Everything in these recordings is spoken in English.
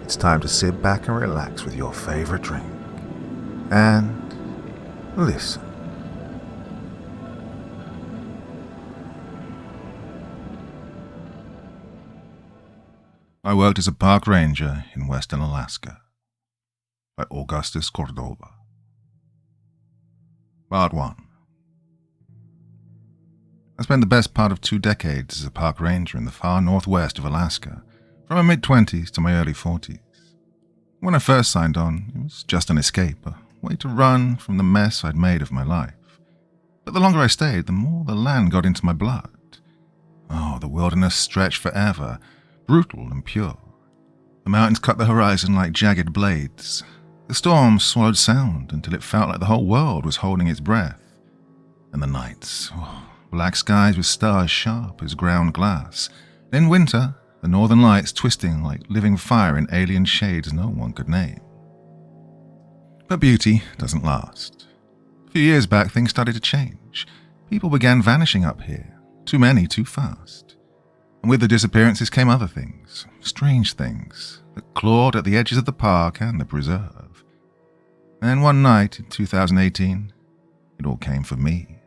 it's time to sit back and relax with your favorite drink. And listen. I worked as a park ranger in western Alaska. By Augustus Cordova. Part 1. I spent the best part of 2 decades as a park ranger in the far northwest of Alaska, from my mid-20s to my early 40s. When I first signed on, it was just an escape, a way to run from the mess I'd made of my life. But the longer I stayed, the more the land got into my blood. Oh, the wilderness stretched forever, brutal and pure. The mountains cut the horizon like jagged blades. The storm swallowed sound until it felt like the whole world was holding its breath. And the nights, black skies with stars sharp as ground glass. In winter, the northern lights twisting like living fire in alien shades no one could name. But beauty doesn't last. A few years back, things started to change. People began vanishing up here. Too many, too fast. And with the disappearances came other things, strange things, that clawed at the edges of the park and the preserve. And one night in 2018, it all came for me.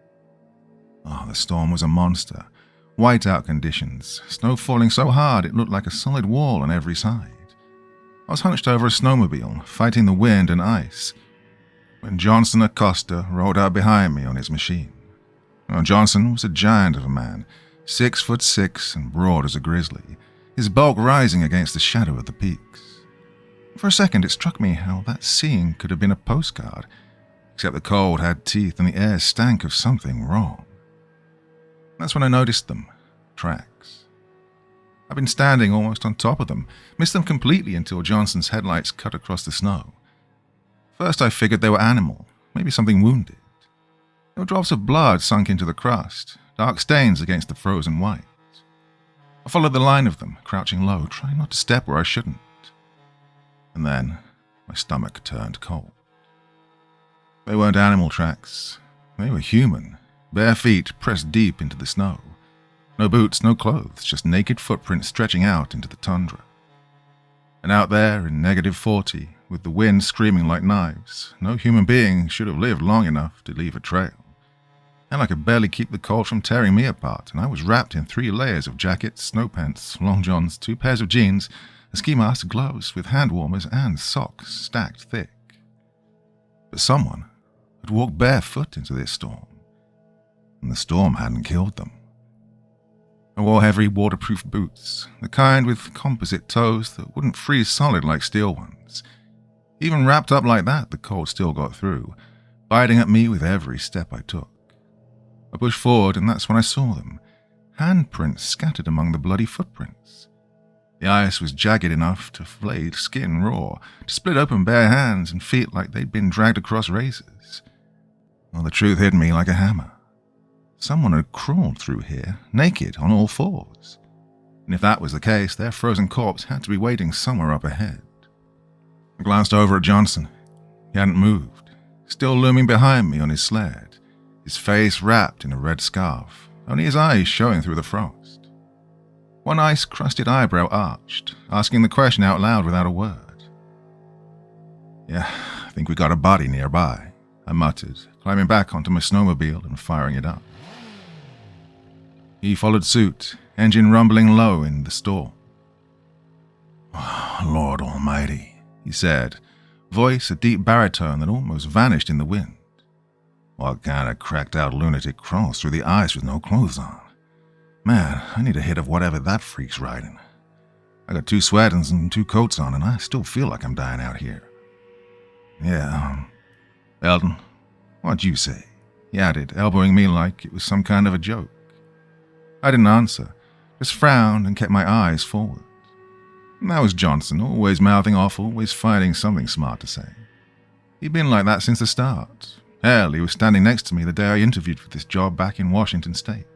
Oh, the storm was a monster. Whiteout conditions, snow falling so hard it looked like a solid wall on every side. I was hunched over a snowmobile, fighting the wind and ice, when Johnson Acosta rolled out behind me on his machine. Now, Johnson was a giant of a man, 6'6" and broad as a grizzly, his bulk rising against the shadow of the peaks. For a second it struck me how that scene could have been a postcard, except the cold had teeth and the air stank of something wrong. That's when I noticed them. Tracks. I'd been standing almost on top of them, missed them completely until Johnson's headlights cut across the snow. First I figured they were animal, maybe something wounded. There were drops of blood sunk into the crust, dark stains against the frozen white. I followed the line of them, crouching low, trying not to step where I shouldn't. And then my stomach turned cold. They weren't animal tracks. They were human. Bare feet pressed deep into the snow. No boots, no clothes, just naked footprints stretching out into the tundra. And out there in -40, with the wind screaming like knives, no human being should have lived long enough to leave a trail. And I could barely keep the cold from tearing me apart, and I was wrapped in 3 layers of jackets, snow pants, long johns, 2 pairs of jeans, a ski mask, gloves with hand warmers, and socks stacked thick. But someone had walked barefoot into this storm. And the storm hadn't killed them. I wore heavy waterproof boots, the kind with composite toes that wouldn't freeze solid like steel ones. Even wrapped up like that, the cold still got through, biting at me with every step I took. I pushed forward, and that's when I saw them, handprints scattered among the bloody footprints. The ice was jagged enough to flay skin raw, to split open bare hands and feet like they'd been dragged across razors. Well, the truth hit me like a hammer. Someone had crawled through here, naked, on all fours. And if that was the case, their frozen corpse had to be waiting somewhere up ahead. I glanced over at Johnson. He hadn't moved, still looming behind me on his sled, his face wrapped in a red scarf, only his eyes showing through the frost. One ice-crusted eyebrow arched, asking the question out loud without a word. "Yeah, I think we got a body nearby," I muttered, climbing back onto my snowmobile and firing it up. He followed suit, engine rumbling low in the storm. "Oh, Lord Almighty," he said, voice a deep baritone that almost vanished in the wind. "What kind of cracked-out lunatic crawls through the ice with no clothes on? Man, I need a hit of whatever that freak's riding. I got 2 sweaters and 2 coats on, and I still feel like I'm dying out here. Yeah, Eldon, what'd you say?" he added, elbowing me like it was some kind of a joke. I didn't answer, just frowned and kept my eyes forward. And that was Johnson, always mouthing off, always finding something smart to say. He'd been like that since the start. Hell, he was standing next to me the day I interviewed for this job back in Washington State.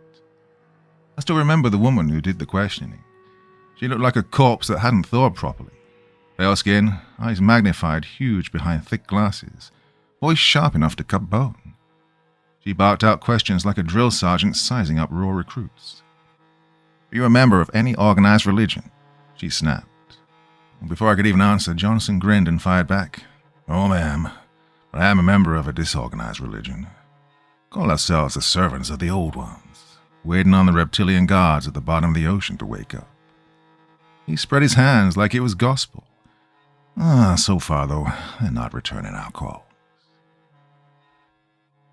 I still remember the woman who did the questioning. She looked like a corpse that hadn't thawed properly. Pale skin, eyes magnified, huge behind thick glasses, voice sharp enough to cut bone. She barked out questions like a drill sergeant sizing up raw recruits. "Are you a member of any organized religion?" she snapped. Before I could even answer, Johnson grinned and fired back. "Oh, ma'am, but I am a member of a disorganized religion. Call ourselves the servants of the Old Ones, waiting on the reptilian gods at the bottom of the ocean to wake up." He spread his hands like it was gospel. So far, though, they're not returning our calls.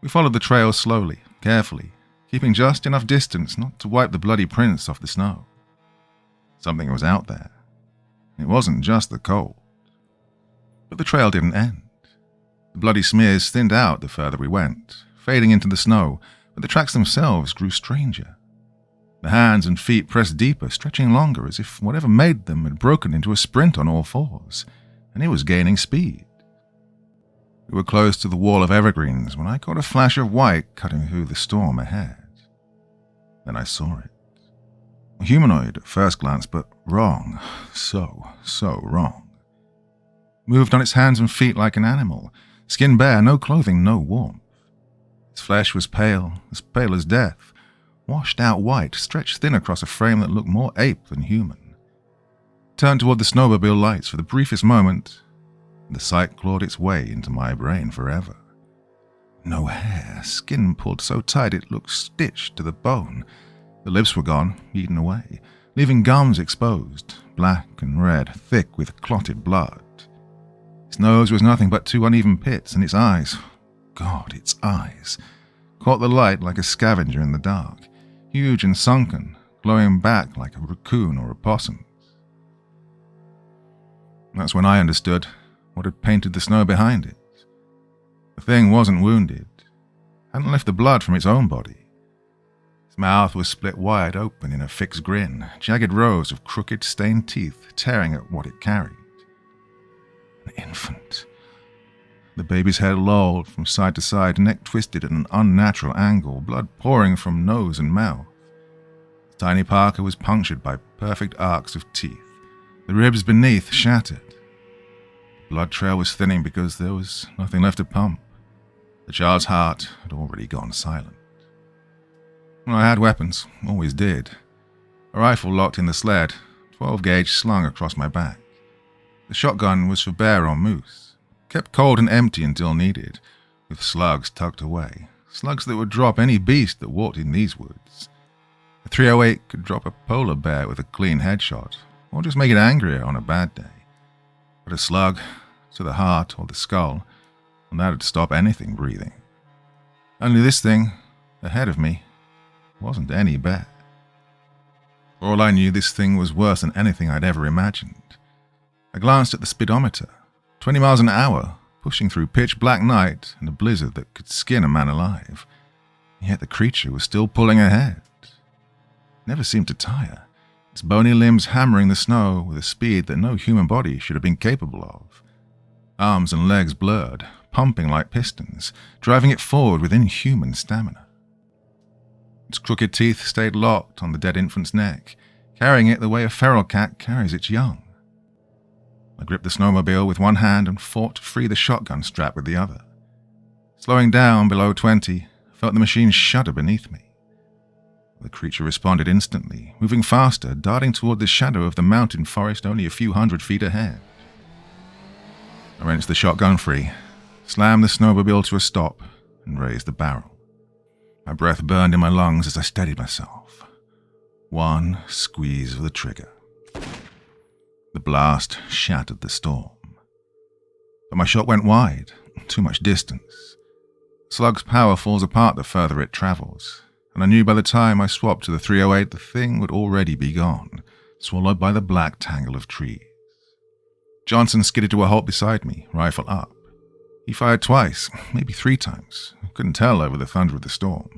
We followed the trail slowly, carefully, keeping just enough distance not to wipe the bloody prints off the snow. Something was out there. It wasn't just the cold. But the trail didn't end. The bloody smears thinned out the further we went, fading into the snow, but the tracks themselves grew stranger. The hands and feet pressed deeper, stretching longer, as if whatever made them had broken into a sprint on all fours, and it was gaining speed. We were close to the wall of evergreens when I caught a flash of white cutting through the storm ahead. Then I saw it. A humanoid at first glance, but wrong. So wrong. Moved on its hands and feet like an animal, skin bare, no clothing, no warmth. Its flesh was pale as death, washed out white, stretched thin across a frame that looked more ape than human. Turned toward the snowmobile lights for the briefest moment, and the sight clawed its way into my brain forever. No hair, skin pulled so tight it looked stitched to the bone. The lips were gone, eaten away, leaving gums exposed, black and red, thick with clotted blood. Its nose was nothing but two uneven pits, and its eyes, God, its eyes, caught the light like a scavenger in the dark, huge and sunken, glowing back like a raccoon or a possum. That's when I understood what had painted the snow behind it. The thing wasn't wounded, hadn't left the blood from its own body. Its mouth was split wide open in a fixed grin, jagged rows of crooked, stained teeth tearing at what it carried. An infant. The baby's head lolled from side to side, neck twisted at an unnatural angle, blood pouring from nose and mouth. The tiny Parker was punctured by perfect arcs of teeth, the ribs beneath shattered. The blood trail was thinning because there was nothing left to pump. The child's heart had already gone silent. I had weapons, always did. A rifle locked in the sled, 12-gauge slung across my back. The shotgun was for bear or moose, kept cold and empty until needed, with slugs tucked away, slugs that would drop any beast that walked in these woods. A .308 could drop a polar bear with a clean headshot, or just make it angrier on a bad day. But a slug to the heart or the skull, and that'd stop anything breathing. Only this thing, ahead of me, wasn't any bear. For all I knew, this thing was worse than anything I'd ever imagined. I glanced at the speedometer, 20 miles an hour, pushing through pitch black night and a blizzard that could skin a man alive. Yet the creature was still pulling ahead. It never seemed to tire, its bony limbs hammering the snow with a speed that no human body should have been capable of. Arms and legs blurred, pumping like pistons, driving it forward with inhuman stamina. Its crooked teeth stayed locked on the dead infant's neck, carrying it the way a feral cat carries its young. I gripped the snowmobile with one hand and fought to free the shotgun strap with the other. Slowing down below 20, I felt the machine shudder beneath me. The creature responded instantly, moving faster, darting toward the shadow of the mountain forest only a few hundred feet ahead. I wrenched the shotgun free, slammed the snowmobile to a stop, and raised the barrel. My breath burned in my lungs as I steadied myself. One squeeze of the trigger. The blast shattered the storm. But my shot went wide, too much distance. Slug's power falls apart the further it travels, and I knew by the time I swapped to the .308 the thing would already be gone, swallowed by the black tangle of trees. Johnson skidded to a halt beside me, rifle up. He fired twice, maybe 3 times. I couldn't tell over the thunder of the storm,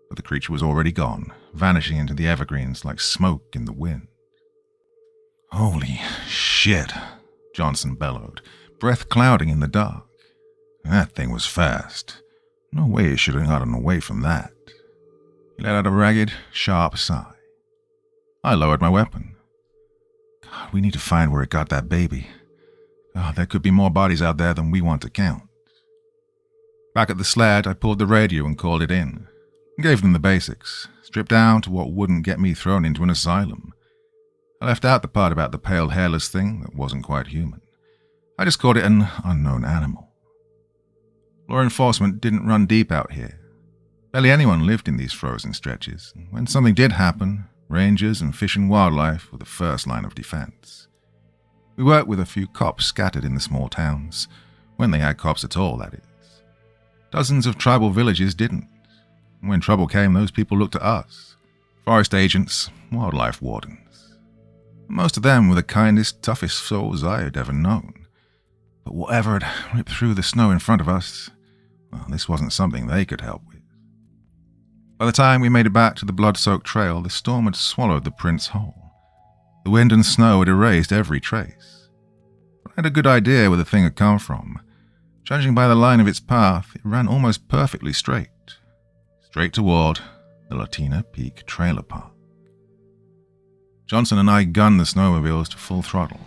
but the creature was already gone, vanishing into the evergreens like smoke in the wind. "Holy shit," Johnson bellowed, breath clouding in the dark. "That thing was fast. No way it should have gotten away from that." He let out a ragged, sharp sigh. I lowered my weapon. "God, we need to find where it got that baby. God, there could be more bodies out there than we want to count." Back at the sled, I pulled the radio and called it in. Gave them the basics, stripped down to what wouldn't get me thrown into an asylum. I left out the part about the pale hairless thing that wasn't quite human. I just called it an unknown animal. Law enforcement didn't run deep out here. Barely anyone lived in these frozen stretches, and when something did happen, rangers and fish and wildlife were the first line of defense. We worked with a few cops scattered in the small towns, when they had cops at all, that is. Dozens of tribal villages didn't. When trouble came, those people looked to us. Forest agents, wildlife wardens. Most of them were the kindest, toughest souls I had ever known. But whatever had ripped through the snow in front of us, well, this wasn't something they could help with. By the time we made it back to the blood-soaked trail, the storm had swallowed the prints whole. The wind and snow had erased every trace. I had a good idea where the thing had come from. Judging by the line of its path, it ran almost perfectly straight toward the Latina Peak Trailer Park. Johnson and I gunned the snowmobiles to full throttle,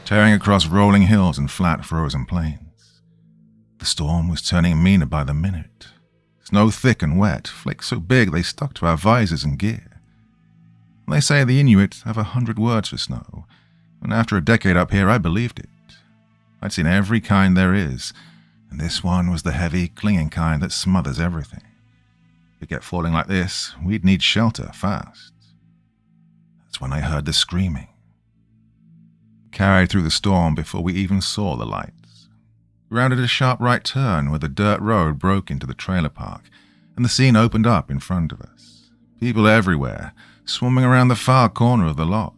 tearing across rolling hills and flat frozen plains. The storm was turning meaner by the minute. Snow thick and wet, flakes so big they stuck to our visors and gear. They say the Inuit have 100 words for snow, and after a decade up here I believed it. I'd seen every kind there is, and this one was the heavy, clinging kind that smothers everything. If it kept falling like this, we'd need shelter fast. That's when I heard the screaming. Carried through the storm before we even saw the lights. We rounded a sharp right turn where the dirt road broke into the trailer park, and the scene opened up in front of us. People everywhere, swarming around the far corner of the lot.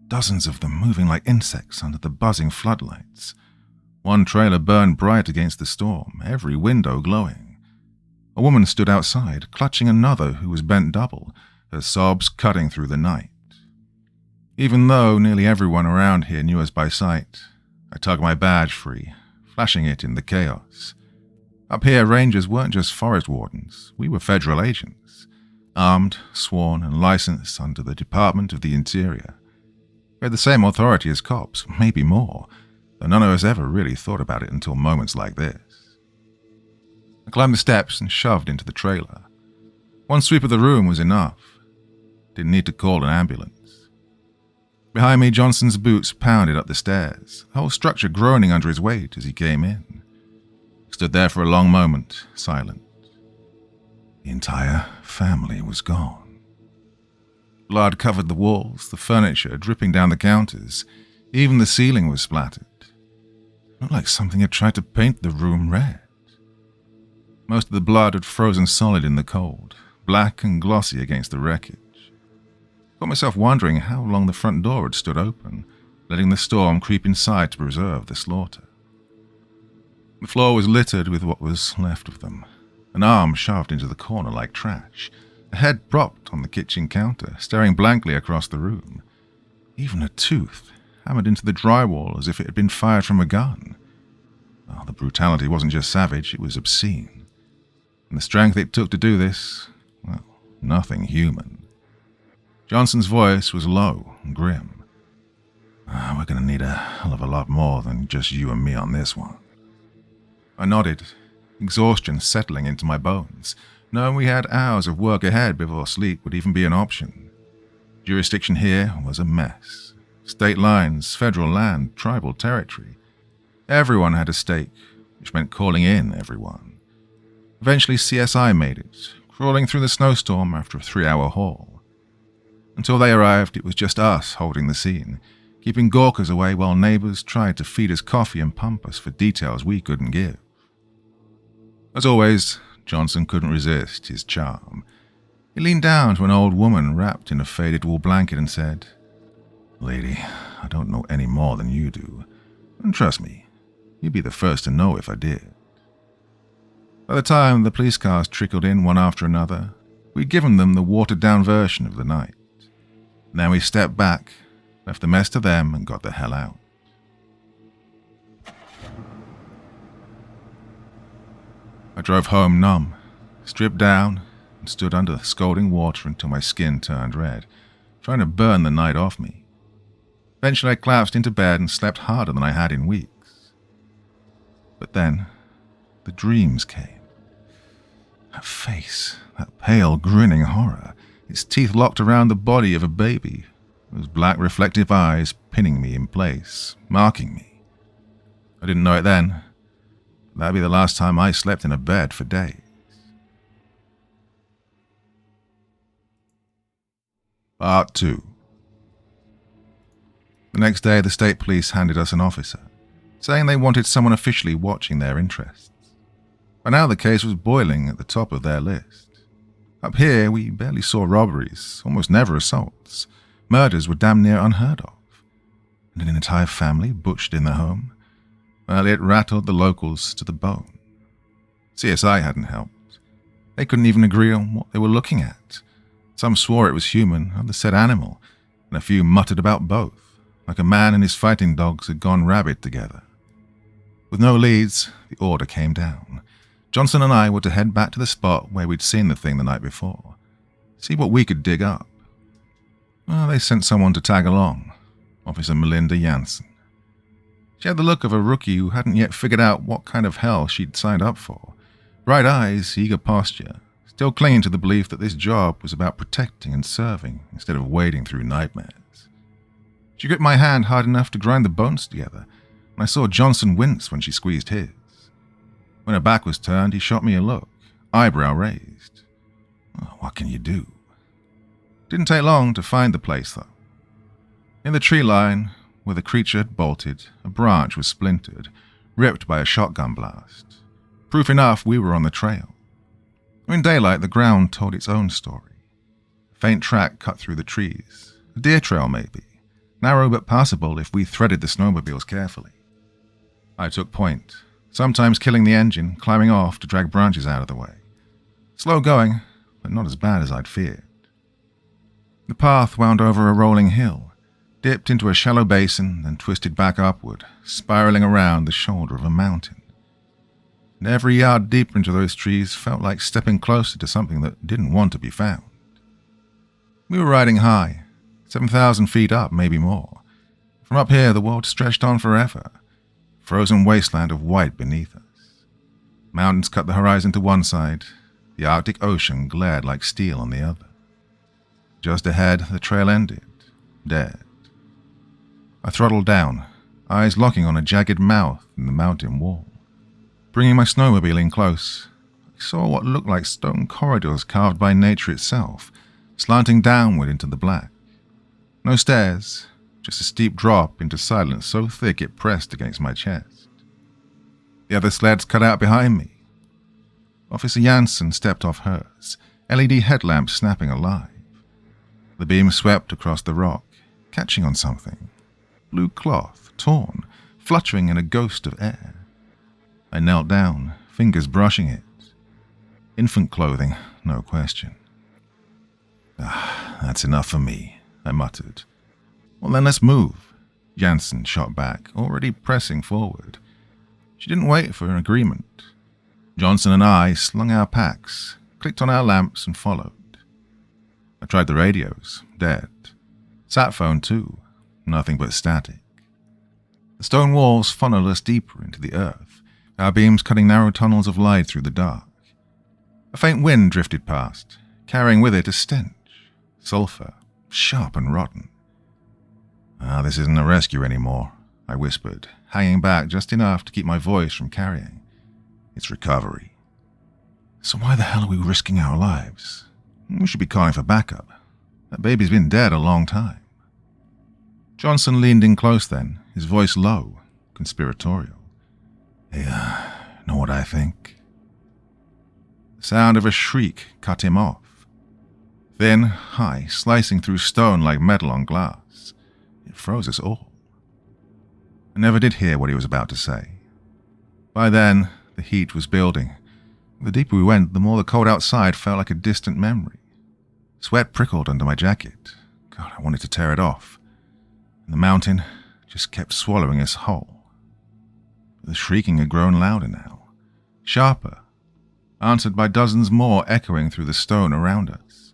Dozens of them moving like insects under the buzzing floodlights. One trailer burned bright against the storm, every window glowing. A woman stood outside, clutching another who was bent double, her sobs cutting through the night. Even though nearly everyone around here knew us by sight, I tugged my badge free, flashing it in the chaos. Up here, rangers weren't just forest wardens, we were federal agents, armed, sworn, and licensed under the Department of the Interior. We had the same authority as cops, maybe more, though none of us ever really thought about it until moments like this. I climbed the steps and shoved into the trailer. One sweep of the room was enough. Didn't need to call an ambulance. Behind me, Johnson's boots pounded up the stairs, the whole structure groaning under his weight as he came in. He stood there for a long moment, silent. The entire family was gone. Blood covered the walls, the furniture dripping down the counters. Even the ceiling was splattered. It looked like something had tried to paint the room red. Most of the blood had frozen solid in the cold, black and glossy against the wreckage. I got myself wondering how long the front door had stood open, letting the storm creep inside to preserve the slaughter. The floor was littered with what was left of them, an arm shoved into the corner like trash, a head propped on the kitchen counter, staring blankly across the room. Even a tooth hammered into the drywall as if it had been fired from a gun. Oh, the brutality wasn't just savage, it was obscene. And the strength it took to do this, well, nothing human. Johnson's voice was low and grim. We're going to need a hell of a lot more than just you and me on this one. I nodded, exhaustion settling into my bones, knowing we had hours of work ahead before sleep would even be an option. Jurisdiction here was a mess. State lines, federal land, tribal territory. Everyone had a stake, which meant calling in everyone. Eventually CSI made it, crawling through the snowstorm after a 3-hour haul. Until they arrived, it was just us holding the scene, keeping gawkers away while neighbors tried to feed us coffee and pump us for details we couldn't give. As always, Johnson couldn't resist his charm. He leaned down to an old woman wrapped in a faded wool blanket and said, "Lady, I don't know any more than you do, and trust me, you'd be the first to know if I did." By the time the police cars trickled in one after another, we'd given them the watered-down version of the night. Then we stepped back, left the mess to them, and got the hell out. I drove home numb, stripped down, and stood under scalding water until my skin turned red, trying to burn the night off me. Eventually I collapsed into bed and slept harder than I had in weeks. But then, the dreams came. That face, that pale, grinning horror, its teeth locked around the body of a baby those black reflective eyes pinning me in place, marking me. I didn't know it then. That'd be the last time I slept in a bed for days. Part 2. The next day, the state police handed us an officer, saying they wanted someone officially watching their interests. By now the case was boiling at the top of their list. Up here, we barely saw robberies, almost never assaults. Murders were damn near unheard of. And an entire family butchered in their home? Well, it rattled the locals to the bone. CSI hadn't helped. They couldn't even agree on what they were looking at. Some swore it was human, others said animal, and a few muttered about both, like a man and his fighting dogs had gone rabid together. With no leads, the order came down. Johnson and I were to head back to the spot where we'd seen the thing the night before, see what we could dig up. Well, they sent someone to tag along, Officer Melinda Jansen. She had the look of a rookie who hadn't yet figured out what kind of hell she'd signed up for. Bright eyes, eager posture, still clinging to the belief that this job was about protecting and serving instead of wading through nightmares. She gripped my hand hard enough to grind the bones together, and I saw Johnson wince when she squeezed his. When her back was turned, he shot me a look, eyebrow raised. Oh, what can you do? Didn't take long to find the place, though. In the tree line, where the creature had bolted, a branch was splintered, ripped by a shotgun blast. Proof enough we were on the trail. In daylight, the ground told its own story. A faint track cut through the trees. A deer trail, maybe. Narrow but passable if we threaded the snowmobiles carefully. I took point, sometimes killing the engine, climbing off to drag branches out of the way. Slow going, but not as bad as I'd feared. The path wound over a rolling hill, dipped into a shallow basin, then twisted back upward, spiraling around the shoulder of a mountain. And every yard deeper into those trees felt like stepping closer to something that didn't want to be found. We were riding high, 7,000 feet up, maybe more. From up here, the world stretched on forever. Frozen wasteland of white beneath us. Mountains cut the horizon to one side, the Arctic Ocean glared like steel on the other. Just ahead, the trail ended, dead. I throttled down, eyes locking on a jagged mouth in the mountain wall. Bringing my snowmobile in close, I saw what looked like stone corridors carved by nature itself, slanting downward into the black. No stairs, just a steep drop into silence so thick it pressed against my chest. The other sleds cut out behind me. Officer Jansen stepped off hers, LED headlamp snapping alive. The beam swept across the rock, catching on something. Blue cloth, torn, fluttering in a ghost of air. I knelt down, fingers brushing it. Infant clothing, no question. That's enough for me, I muttered. Well, then let's move, Jansen shot back, already pressing forward. She didn't wait for an agreement. Johnson and I slung our packs, clicked on our lamps, and followed. I tried the radios, dead. Sat phone too, nothing but static. The stone walls funneled us deeper into the earth, our beams cutting narrow tunnels of light through the dark. A faint wind drifted past, carrying with it a stench, sulfur, sharp and rotten. This isn't a rescue anymore, I whispered, hanging back just enough to keep my voice from carrying. It's recovery. So why the hell are we risking our lives? We should be calling for backup. That baby's been dead a long time. Johnson leaned in close then, his voice low, conspiratorial. Hey, know what I think? The sound of a shriek cut him off. Thin, high, slicing through stone like metal on glass. It froze us all. I never did hear what he was about to say. By then, the heat was building. The deeper we went, the more the cold outside felt like a distant memory. Sweat prickled under my jacket. God, I wanted to tear it off. And the mountain just kept swallowing us whole. The shrieking had grown louder now, sharper, answered by dozens more echoing through the stone around us.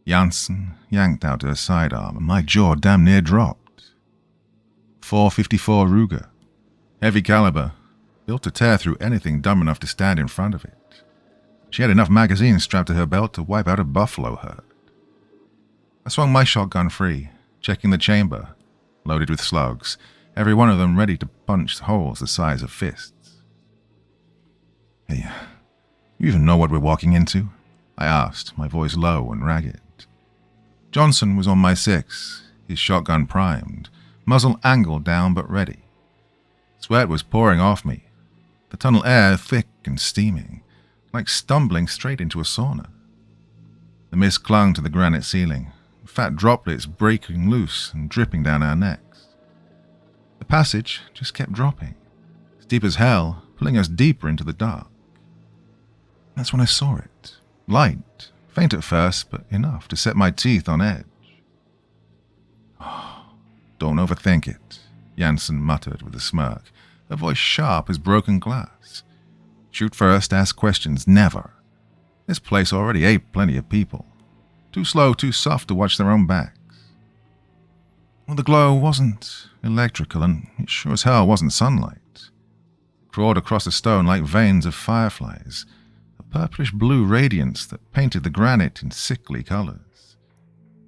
Jansen yanked out her sidearm, and my jaw damn near dropped. 454 Ruger, heavy caliber, built to tear through anything dumb enough to stand in front of it. She had enough magazines strapped to her belt to wipe out a buffalo herd. I swung my shotgun free, checking the chamber, loaded with slugs, every one of them ready to punch holes the size of fists. "Hey, you even know what we're walking into?" I asked, my voice low and ragged. Johnson was on my 6, his shotgun primed, muzzle angled down but ready. Sweat was pouring off me, the tunnel air thick and steaming, like stumbling straight into a sauna. The mist clung to the granite ceiling, fat droplets breaking loose and dripping down our necks. The passage just kept dropping, steep as hell, pulling us deeper into the dark. That's when I saw it. Light, faint at first, but enough to set my teeth on edge. "Oh, don't overthink it," Jansen muttered with a smirk, a voice sharp as broken glass. "Shoot first, ask questions never. This place already ate plenty of people. Too slow, too soft to watch their own backs." Well, the glow wasn't electrical, and it sure as hell wasn't sunlight. It crawled across the stone like veins of fireflies, a purplish-blue radiance that painted the granite in sickly colors.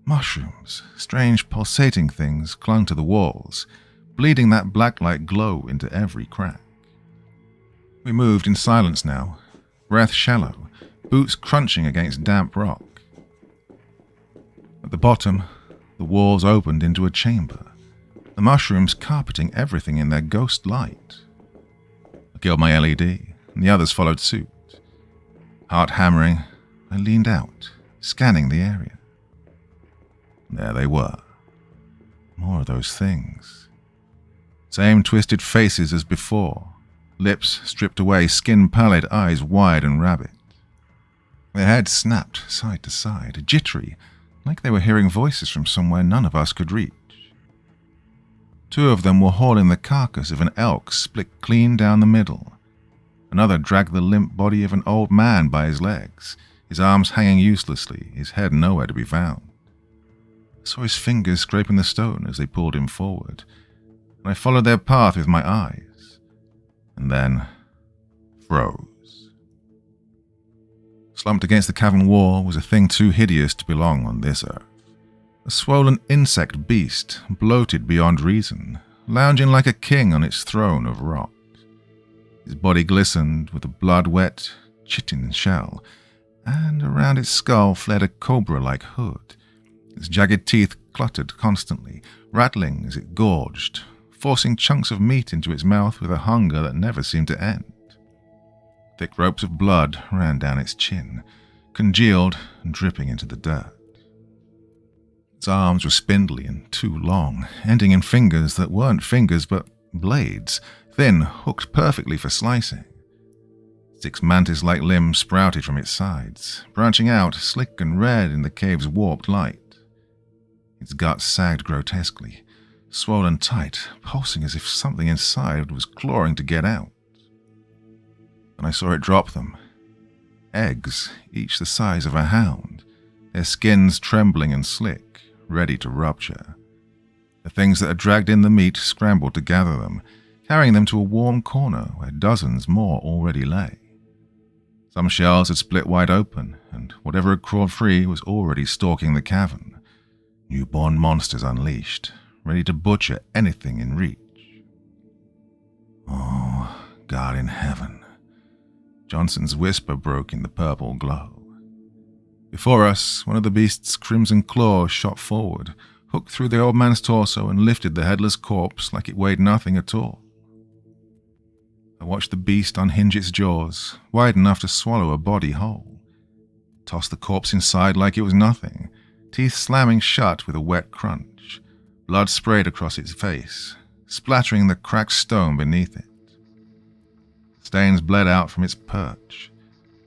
Mushrooms, strange pulsating things, clung to the walls, bleeding that black-light glow into every crack. We moved in silence now, breath shallow, boots crunching against damp rock. At the bottom, the walls opened into a chamber, the mushrooms carpeting everything in their ghost light. I killed my LED, and the others followed suit. Heart hammering, I leaned out, scanning the area. There they were. More of those things. Same twisted faces as before, lips stripped away, skin pallid, eyes wide and rabid. Their heads snapped side to side, jittery, like they were hearing voices from somewhere none of us could reach. 2 of them were hauling the carcass of an elk split clean down the middle. Another dragged the limp body of an old man by his legs, his arms hanging uselessly, his head nowhere to be found. I saw his fingers scraping the stone as they pulled him forward, and I followed their path with my eyes, and then froze. Slumped against the cavern wall was a thing too hideous to belong on this earth. A swollen insect beast, bloated beyond reason, lounging like a king on its throne of rot. His body glistened with a blood-wet chitin shell, and around its skull fled a cobra-like hood. Its jagged teeth cluttered constantly, rattling as it gorged, forcing chunks of meat into its mouth with a hunger that never seemed to end. Thick ropes of blood ran down its chin, congealed and dripping into the dirt. Its arms were spindly and too long, ending in fingers that weren't fingers but blades, thin, hooked perfectly for slicing. 6 mantis-like limbs sprouted from its sides, branching out, slick and red in the cave's warped light. Its guts sagged grotesquely, swollen tight, pulsing as if something inside was clawing to get out. And I saw it drop them. Eggs, each the size of a hound, their skins trembling and slick, ready to rupture. The things that had dragged in the meat scrambled to gather them, carrying them to a warm corner where dozens more already lay. Some shells had split wide open, and whatever had crawled free was already stalking the cavern. Newborn monsters unleashed, ready to butcher anything in reach. Oh, God in heaven. Johnson's whisper broke in the purple glow. Before us, one of the beast's crimson claws shot forward, hooked through the old man's torso and lifted the headless corpse like it weighed nothing at all. I watched the beast unhinge its jaws, wide enough to swallow a body whole. Tossed the corpse inside like it was nothing, teeth slamming shut with a wet crunch. Blood sprayed across its face, splattering the cracked stone beneath it. Stains bled out from its perch,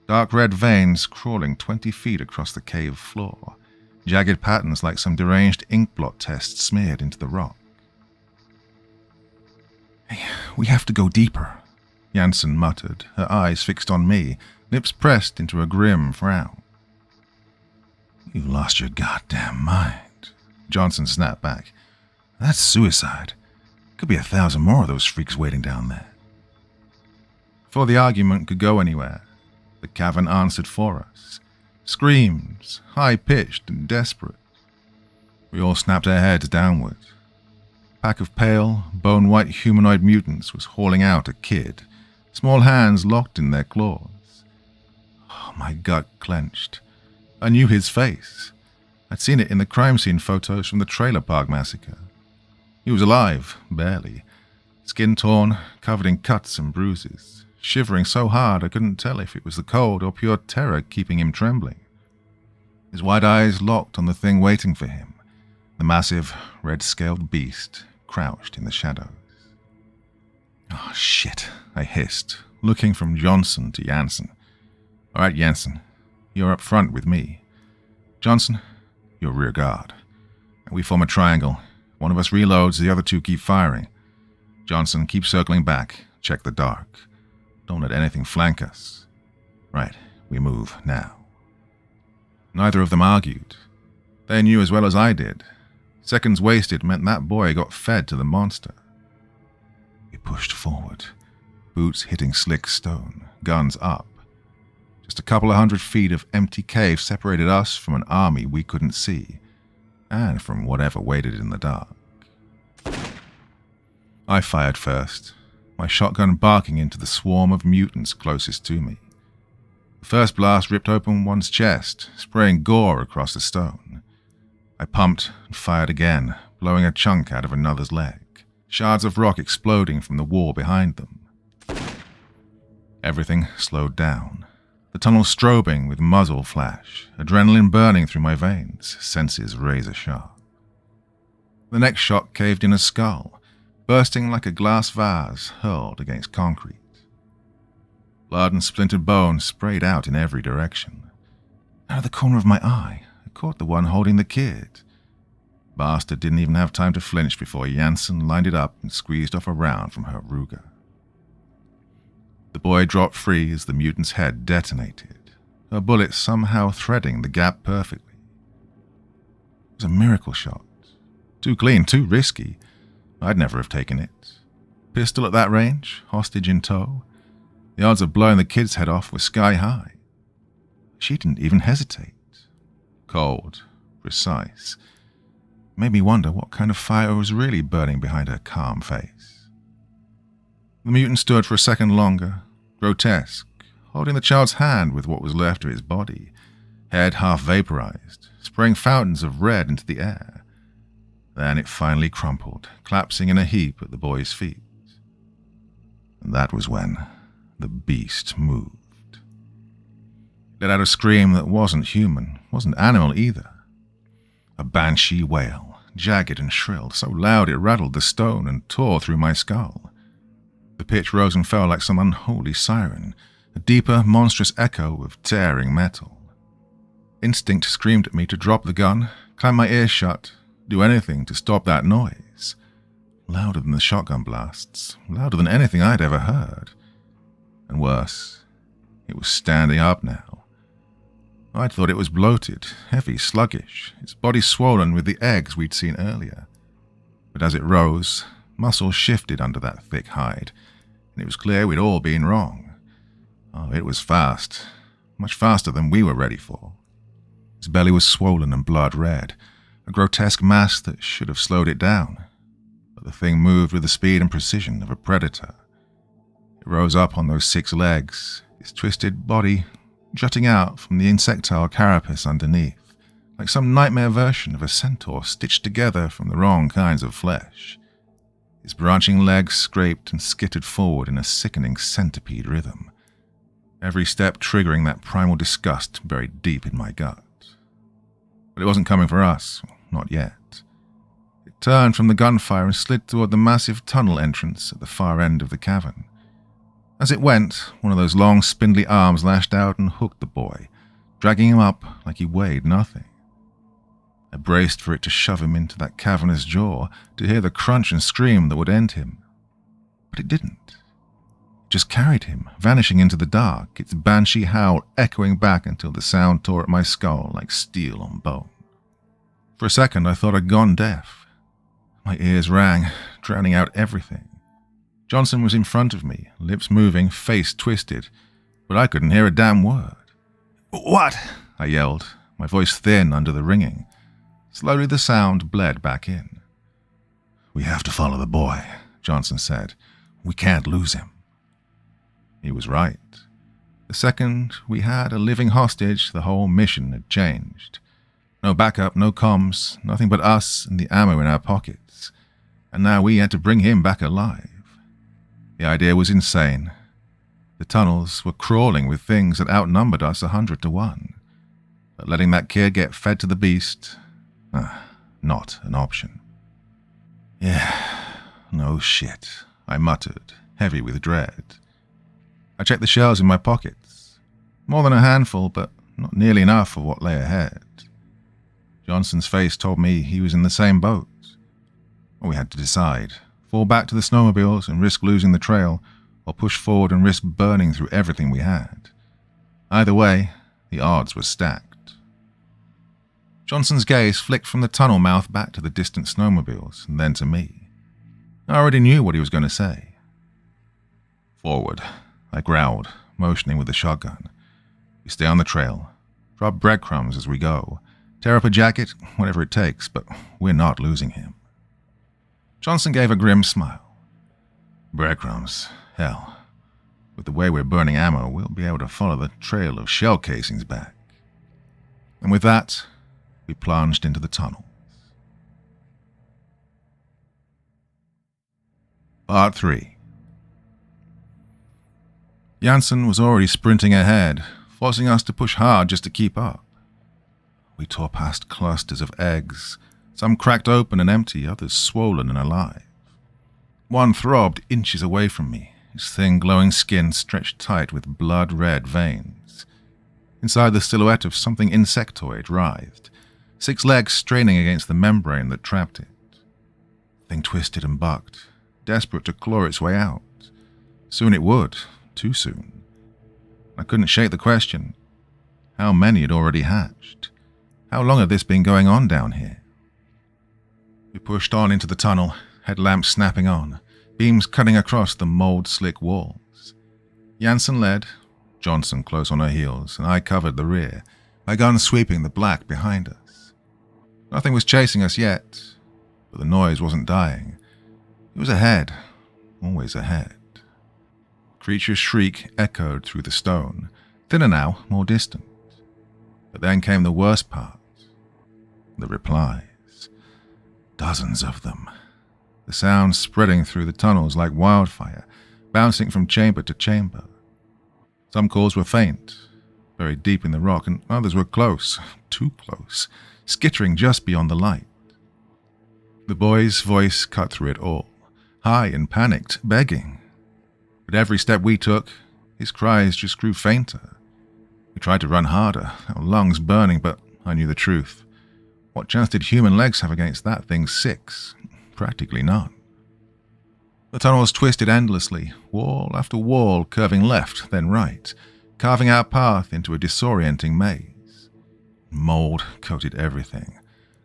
dark red veins crawling 20 feet across the cave floor, jagged patterns like some deranged ink blot test smeared into the rock. "Hey, we have to go deeper," Jansen muttered, her eyes fixed on me, lips pressed into a grim frown. "You've lost your goddamn mind," Johnson snapped back. "That's suicide. Could be 1,000 more of those freaks waiting down there." Before the argument could go anywhere, the cavern answered for us. Screams, high-pitched and desperate. We all snapped our heads downward. A pack of pale, bone-white humanoid mutants was hauling out a kid, small hands locked in their claws. Oh, my gut clenched. I knew his face. I'd seen it in the crime scene photos from the trailer park massacre. He was alive, barely. Skin torn, covered in cuts and bruises, shivering so hard I couldn't tell if it was the cold or pure terror keeping him trembling. His wide eyes locked on the thing waiting for him, the massive, red-scaled beast crouched in the shadows. Oh, shit, I hissed, looking from Johnson to Jansen. All right, Jansen, you're up front with me. Johnson, you're rear guard. And we form a triangle. One of us reloads, the other two keep firing. Johnson, keep circling back. Check the dark. Don't let anything flank us. Right, we move now. Neither of them argued. They knew as well as I did. Seconds wasted meant that boy got fed to the monster. We pushed forward, boots hitting slick stone, guns up. Just a couple of 100 feet of empty cave separated us from an army we couldn't see, and from whatever waited in the dark. I fired first, my shotgun barking into the swarm of mutants closest to me. The first blast ripped open one's chest, spraying gore across the stone. I pumped and fired again, blowing a chunk out of another's leg, shards of rock exploding from the wall behind them. Everything slowed down. The tunnel strobing with muzzle flash, adrenaline burning through my veins, senses razor sharp. The next shot caved in a skull, bursting like a glass vase hurled against concrete. Blood and splintered bone sprayed out in every direction. Out of the corner of my eye, I caught the one holding the kid. Bastard didn't even have time to flinch before Jansen lined it up and squeezed off a round from her Ruger. The boy dropped free as the mutant's head detonated, her bullet somehow threading the gap perfectly. It was a miracle shot. Too clean, too risky. I'd never have taken it. Pistol at that range, hostage in tow. The odds of blowing the kid's head off were sky high. She didn't even hesitate. Cold, precise. Made me wonder what kind of fire was really burning behind her calm face. The mutant stood for a second longer, grotesque, holding the child's hand with what was left of his body, head half vaporized, spraying fountains of red into the air. Then it finally crumpled, collapsing in a heap at the boy's feet. And that was when the beast moved. It let out a scream that wasn't human, wasn't animal either. A banshee wail, jagged and shrill, so loud it rattled the stone and tore through my skull. The pitch rose and fell like some unholy siren, a deeper, monstrous echo of tearing metal. Instinct screamed at me to drop the gun, clamp my ears shut, do anything to stop that noise. Louder than the shotgun blasts, louder than anything I'd ever heard. And worse, it was standing up now. I'd thought it was bloated, heavy, sluggish, its body swollen with the eggs we'd seen earlier. But as it rose, muscle shifted under that thick hide, and it was clear we'd all been wrong. Oh, it was fast, much faster than we were ready for. Its belly was swollen and blood red, a grotesque mass that should have slowed it down. But the thing moved with the speed and precision of a predator. It rose up on those 6 legs, its twisted body jutting out from the insectile carapace underneath, like some nightmare version of a centaur stitched together from the wrong kinds of flesh. Its branching legs scraped and skittered forward in a sickening centipede rhythm, every step triggering that primal disgust buried deep in my gut. But it wasn't coming for us, not yet. It turned from the gunfire and slid toward the massive tunnel entrance at the far end of the cavern. As it went, one of those long, spindly arms lashed out and hooked the boy, dragging him up like he weighed nothing. I braced for it to shove him into that cavernous jaw, to hear the crunch and scream that would end him. But it didn't. It just carried him, vanishing into the dark, its banshee howl echoing back until the sound tore at my skull like steel on bone. For a second, I thought I'd gone deaf. My ears rang, drowning out everything. Johnson was in front of me, lips moving, face twisted, but I couldn't hear a damn word. "What?" I yelled, my voice thin under the ringing. Slowly the sound bled back in. "We have to follow the boy," Johnson said. "We can't lose him." He was right. The second we had a living hostage, the whole mission had changed. No backup, no comms, nothing but us and the ammo in our pockets. And now we had to bring him back alive. The idea was insane. The tunnels were crawling with things that outnumbered us 100 to 1. But letting that kid get fed to the beast, not an option. "Yeah, no shit," I muttered, heavy with dread. I checked the shells in my pockets. More than a handful, but not nearly enough for what lay ahead. Johnson's face told me he was in the same boat. We had to decide: fall back to the snowmobiles and risk losing the trail, or push forward and risk burning through everything we had. Either way, the odds were stacked. Johnson's gaze flicked from the tunnel mouth back to the distant snowmobiles, and then to me. I already knew what he was going to say. "Forward," I growled, motioning with the shotgun. "We stay on the trail. Drop breadcrumbs as we go. Tear up a jacket, whatever it takes, but we're not losing him." Johnson gave a grim smile. "Breadcrumbs, hell. With the way we're burning ammo, we'll be able to follow the trail of shell casings back." And with that, we plunged into the tunnels. Part 3. Janssen was already sprinting ahead, forcing us to push hard just to keep up. We tore past clusters of eggs, some cracked open and empty, others swollen and alive. One throbbed inches away from me, his thin glowing skin stretched tight with blood-red veins. Inside, the silhouette of something insectoid writhed, 6 legs straining against the membrane that trapped it. The thing twisted and bucked, desperate to claw its way out. Soon it would, too soon. I couldn't shake the question: how many had already hatched? How long had this been going on down here? We pushed on into the tunnel, headlamps snapping on, beams cutting across the mold-slick walls. Janssen led, Johnson close on her heels, and I covered the rear, my gun sweeping the black behind us. Nothing was chasing us yet, but the noise wasn't dying. It was ahead, always ahead. Creature's shriek echoed through the stone, thinner now, more distant. But then came the worst part: the replies. Dozens of them. The sound spreading through the tunnels like wildfire, bouncing from chamber to chamber. Some calls were faint, buried deep in the rock, and others were close, too close, skittering just beyond the light. The boy's voice cut through it all, high and panicked, begging. But every step we took, his cries just grew fainter. We tried to run harder, our lungs burning, but I knew the truth. What chance did human legs have against that thing's 6? Practically none. The tunnels twisted endlessly, wall after wall curving left, then right, carving our path into a disorienting maze. Mold coated everything,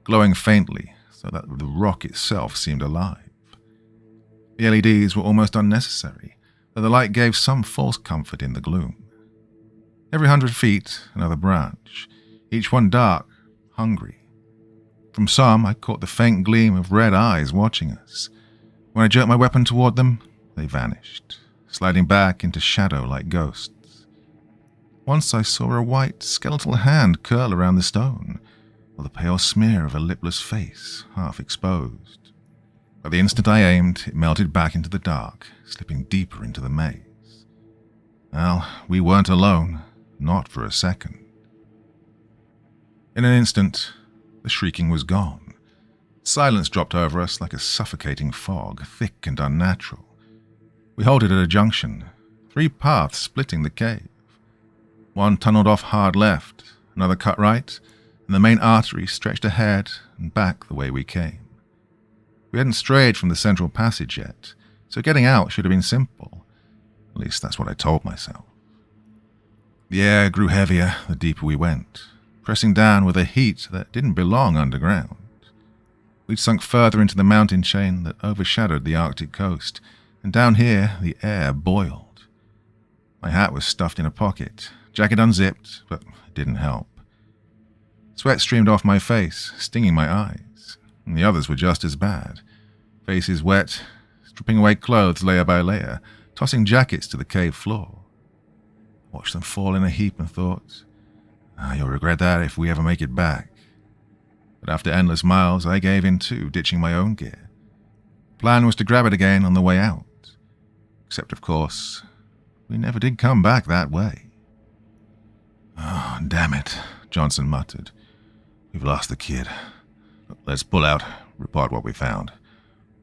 glowing faintly so that the rock itself seemed alive. The LEDs were almost unnecessary, though the light gave some false comfort in the gloom. Every 100 feet, another branch, each one dark, hungry. From some, I caught the faint gleam of red eyes watching us. When I jerked my weapon toward them, they vanished, sliding back into shadow like ghosts. Once I saw a white, skeletal hand curl around the stone, or the pale smear of a lipless face, half exposed. At the instant I aimed, it melted back into the dark, slipping deeper into the maze. Well, we weren't alone, not for a second. In an instant, the shrieking was gone. Silence dropped over us like a suffocating fog, thick and unnatural. We halted at a junction, 3 paths splitting the cave. One tunneled off hard left, another cut right, and the main artery stretched ahead and back the way we came. We hadn't strayed from the central passage yet, so getting out should have been simple. At least that's what I told myself. The air grew heavier the deeper we went, pressing down with a heat that didn't belong underground. We'd sunk further into the mountain chain that overshadowed the Arctic coast, and down here the air boiled. My hat was stuffed in a pocket, jacket unzipped, but it didn't help. Sweat streamed off my face, stinging my eyes, and the others were just as bad. Faces wet, stripping away clothes layer by layer, tossing jackets to the cave floor. I watched them fall in a heap and thought, you'll regret that if we ever make it back. But after endless miles, I gave in too, ditching my own gear. Plan was to grab it again on the way out. Except, of course, we never did come back that way. Oh, damn it, Johnson muttered. We've lost the kid. Let's pull out, report what we found.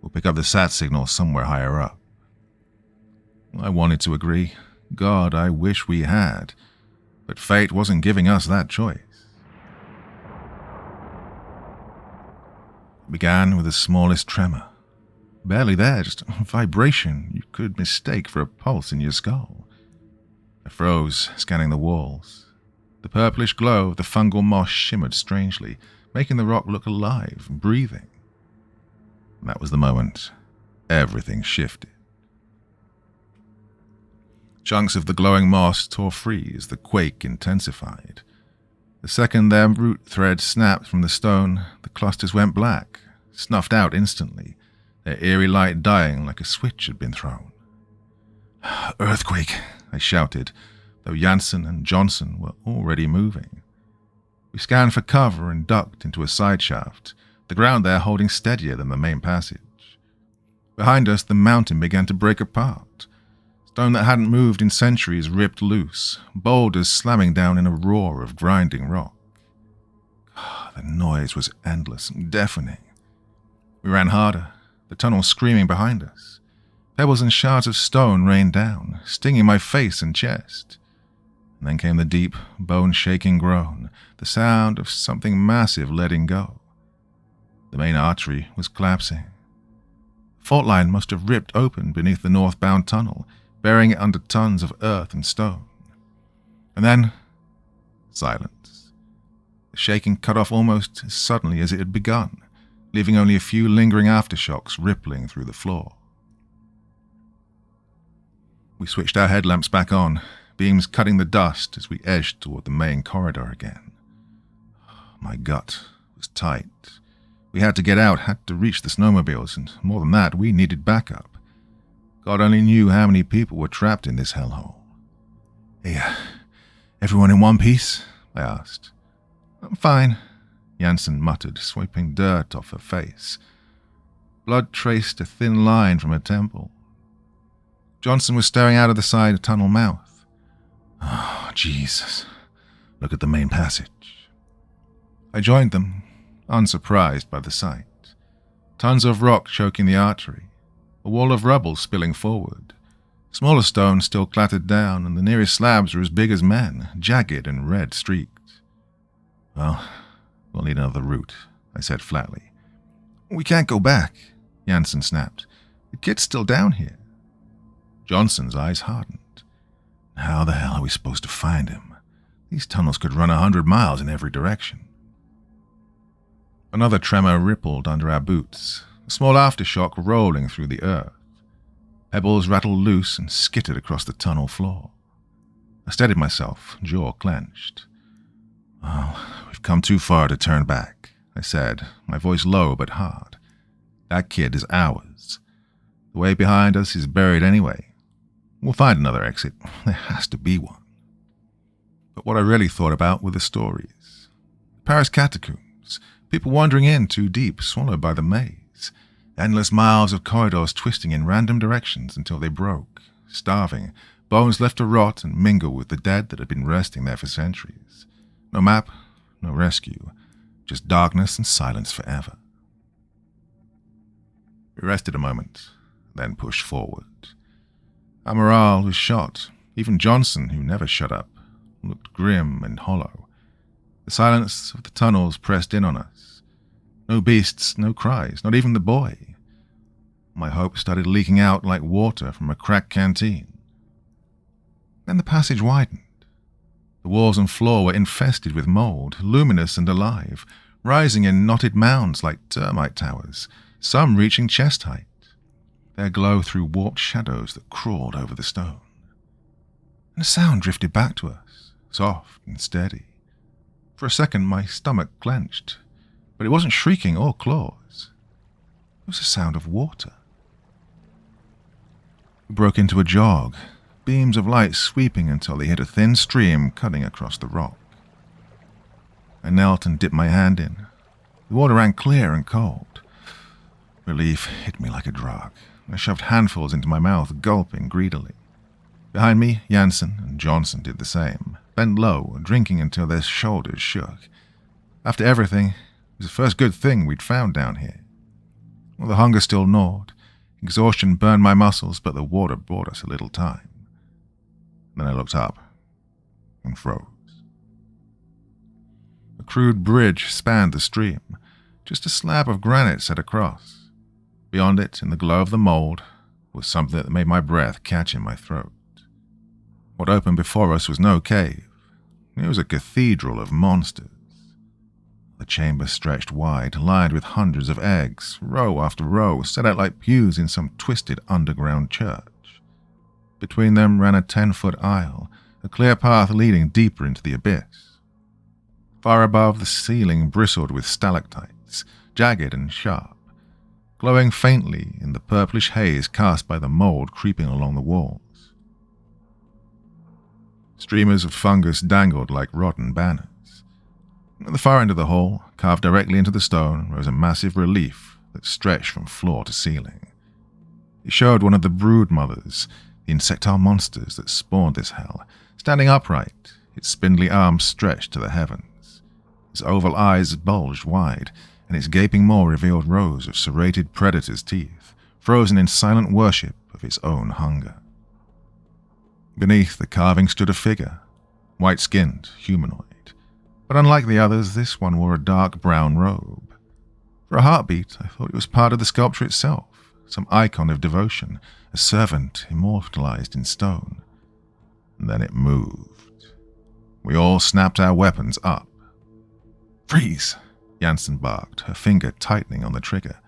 We'll pick up the SAT signal somewhere higher up. I wanted to agree. God, I wish we had. But fate wasn't giving us that choice. It began with the smallest tremor. Barely there, just a vibration you could mistake for a pulse in your skull. I froze, scanning the walls. The purplish glow of the fungal moss shimmered strangely, making the rock look alive and breathing. And that was the moment everything shifted. Chunks of the glowing moss tore free as the quake intensified. The second their root threads snapped from the stone, the clusters went black, snuffed out instantly, their eerie light dying like a switch had been thrown. Earthquake, I shouted, though Jansen and Johnson were already moving. We scanned for cover and ducked into a side shaft, the ground there holding steadier than the main passage. Behind us, the mountain began to break apart. Stone that hadn't moved in centuries ripped loose, boulders slamming down in a roar of grinding rock. The noise was endless and deafening. We ran harder, the tunnel screaming behind us. Pebbles and shards of stone rained down, stinging my face and chest. And then came the deep, bone-shaking groan, the sound of something massive letting go. The main artery was collapsing. The fault line must have ripped open beneath the northbound tunnel, burying it under tons of earth and stone. And then, silence. The shaking cut off almost as suddenly as it had begun, leaving only a few lingering aftershocks rippling through the floor. We switched our headlamps back on, beams cutting the dust as we edged toward the main corridor again. My gut was tight. We had to get out, had to reach the snowmobiles, and more than that, we needed backup. God only knew how many people were trapped in this hellhole. Hey, everyone in one piece? I asked. I'm fine, Jansen muttered, swiping dirt off her face. Blood traced a thin line from her temple. Johnson was staring out of the side tunnel mouth. Oh, Jesus. Look at the main passage. I joined them, unsurprised by the sight. Tons of rock choking the artery, a wall of rubble spilling forward. Smaller stones still clattered down, and the nearest slabs were as big as men, jagged and red-streaked. Well, we'll need another route, I said flatly. We can't go back, Jansen snapped. The kid's still down here. Johnson's eyes hardened. How the hell are we supposed to find him? These tunnels could run 100 miles in every direction. Another tremor rippled under our boots, a small aftershock rolling through the earth. Pebbles rattled loose and skittered across the tunnel floor. I steadied myself, jaw clenched. Well, we've come too far to turn back, I said, my voice low but hard. That kid is ours. The way behind us is buried anyway. We'll find another exit. There has to be one. But what I really thought about were the stories. Paris catacombs, people wandering in too deep, swallowed by the maze. Endless miles of corridors twisting in random directions until they broke, starving, bones left to rot and mingle with the dead that had been resting there for centuries. No map, no rescue, just darkness and silence forever. We rested a moment, then pushed forward. Our morale was shot. Even Johnson, who never shut up, looked grim and hollow. The silence of the tunnels pressed in on us. No beasts, no cries, not even the boy. My hope started leaking out like water from a cracked canteen. Then the passage widened. The walls and floor were infested with mold, luminous and alive, rising in knotted mounds like termite towers, some reaching chest height. Their glow threw warped shadows that crawled over the stone. And a sound drifted back to us, soft and steady. For a second, my stomach clenched, but it wasn't shrieking or claws. It was the sound of water. We broke into a jog, beams of light sweeping until they hit a thin stream cutting across the rock. I knelt and dipped my hand in. The water ran clear and cold. Relief hit me like a drug. I shoved handfuls into my mouth, gulping greedily. Behind me, Jansen and Johnson did the same, bent low, drinking until their shoulders shook. After everything, it was the first good thing we'd found down here. Well, the hunger still gnawed. Exhaustion burned my muscles, but the water bought us a little time. Then I looked up and froze. A crude bridge spanned the stream, just a slab of granite set across. Beyond it, in the glow of the mold, was something that made my breath catch in my throat. What opened before us was no cave. It was a cathedral of monsters. The chamber stretched wide, lined with hundreds of eggs, row after row, set out like pews in some twisted underground church. Between them ran a 10-foot aisle, a clear path leading deeper into the abyss. Far above, the ceiling bristled with stalactites, jagged and sharp, glowing faintly in the purplish haze cast by the mold creeping along the walls. Streamers of fungus dangled like rotten banners. At the far end of the hall, carved directly into the stone, rose a massive relief that stretched from floor to ceiling. It showed one of the brood mothers, the insectile monsters that spawned this hell, standing upright, its spindly arms stretched to the heavens. Its oval eyes bulged wide, and its gaping maw revealed rows of serrated predator's teeth, frozen in silent worship of its own hunger. Beneath the carving stood a figure, white-skinned, humanoid. But unlike the others, this one wore a dark brown robe. For a heartbeat, I thought it was part of the sculpture itself, some icon of devotion, a servant immortalized in stone. And then it moved. We all snapped our weapons up. "Freeze!" Jansen barked, her finger tightening on the trigger.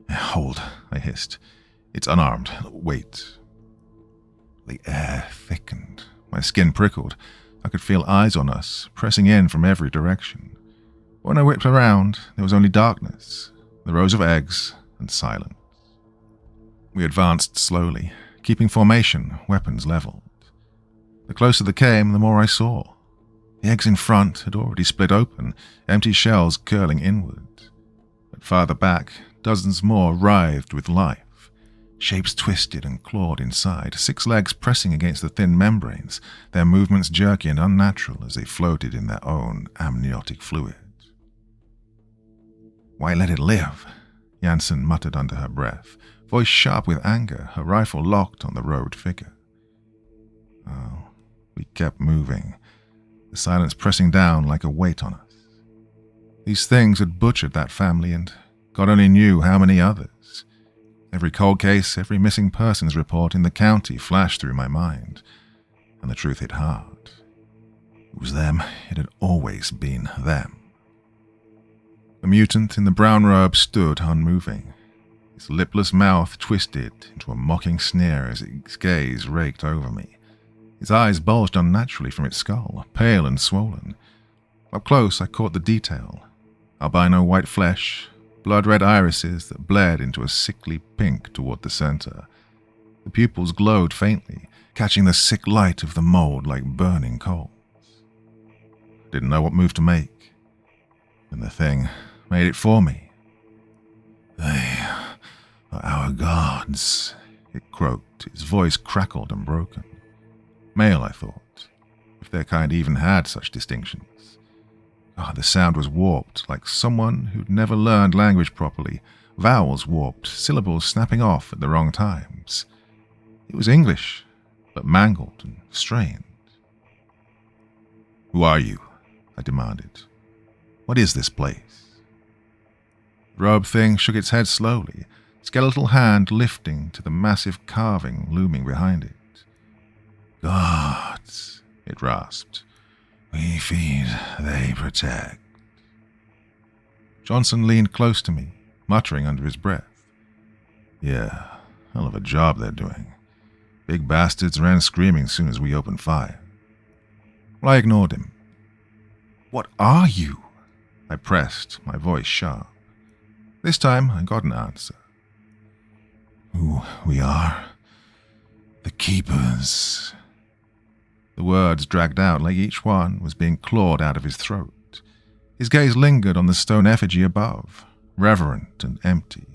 "Hold," I hissed. "It's unarmed. Wait." The air thickened. My skin prickled. I could feel eyes on us, pressing in from every direction. When I whipped around, there was only darkness, the rows of eggs, and silence. We advanced slowly, keeping formation, weapons leveled. The closer they came, the more I saw. The eggs in front had already split open, empty shells curling inward. But farther back, dozens more writhed with life. Shapes twisted and clawed inside, 6 legs pressing against the thin membranes, their movements jerky and unnatural as they floated in their own amniotic fluid. "Why let it live?" Jansen muttered under her breath, voice sharp with anger, her rifle locked on the robed figure. Oh, we kept moving, the silence pressing down like a weight on us. These things had butchered that family, and God only knew how many others. Every cold case, every missing persons report in the county flashed through my mind, and the truth hit hard. It was them. It had always been them. The mutant in the brown robe stood unmoving, his lipless mouth twisted into a mocking sneer as its gaze raked over me. His eyes bulged unnaturally from its skull, pale and swollen. Up close, I caught the detail. Albino white flesh, blood-red irises that bled into a sickly pink toward the center. The pupils glowed faintly, catching the sick light of the mold like burning coals. Didn't know what move to make, and the thing made it for me. "They are our gods," it croaked, its voice crackled and broken. Male, I thought, if their kind even had such distinctions. God, the sound was warped, like someone who'd never learned language properly, vowels warped, syllables snapping off at the wrong times. It was English, but mangled and strained. "Who are you?" I demanded. "What is this place?" The robe thing shook its head slowly, skeletal hand lifting to the massive carving looming behind it. "Gods," it rasped. "We feed, they protect." Johnson leaned close to me, muttering under his breath. "Yeah, hell of a job they're doing. Big bastards ran screaming soon as we opened fire." Well, I ignored him. What are you? I pressed, my voice sharp. This time I got an answer. Who we are? The Keepers. The words dragged out like each one was being clawed out of his throat. His gaze lingered on the stone effigy above, reverent and empty.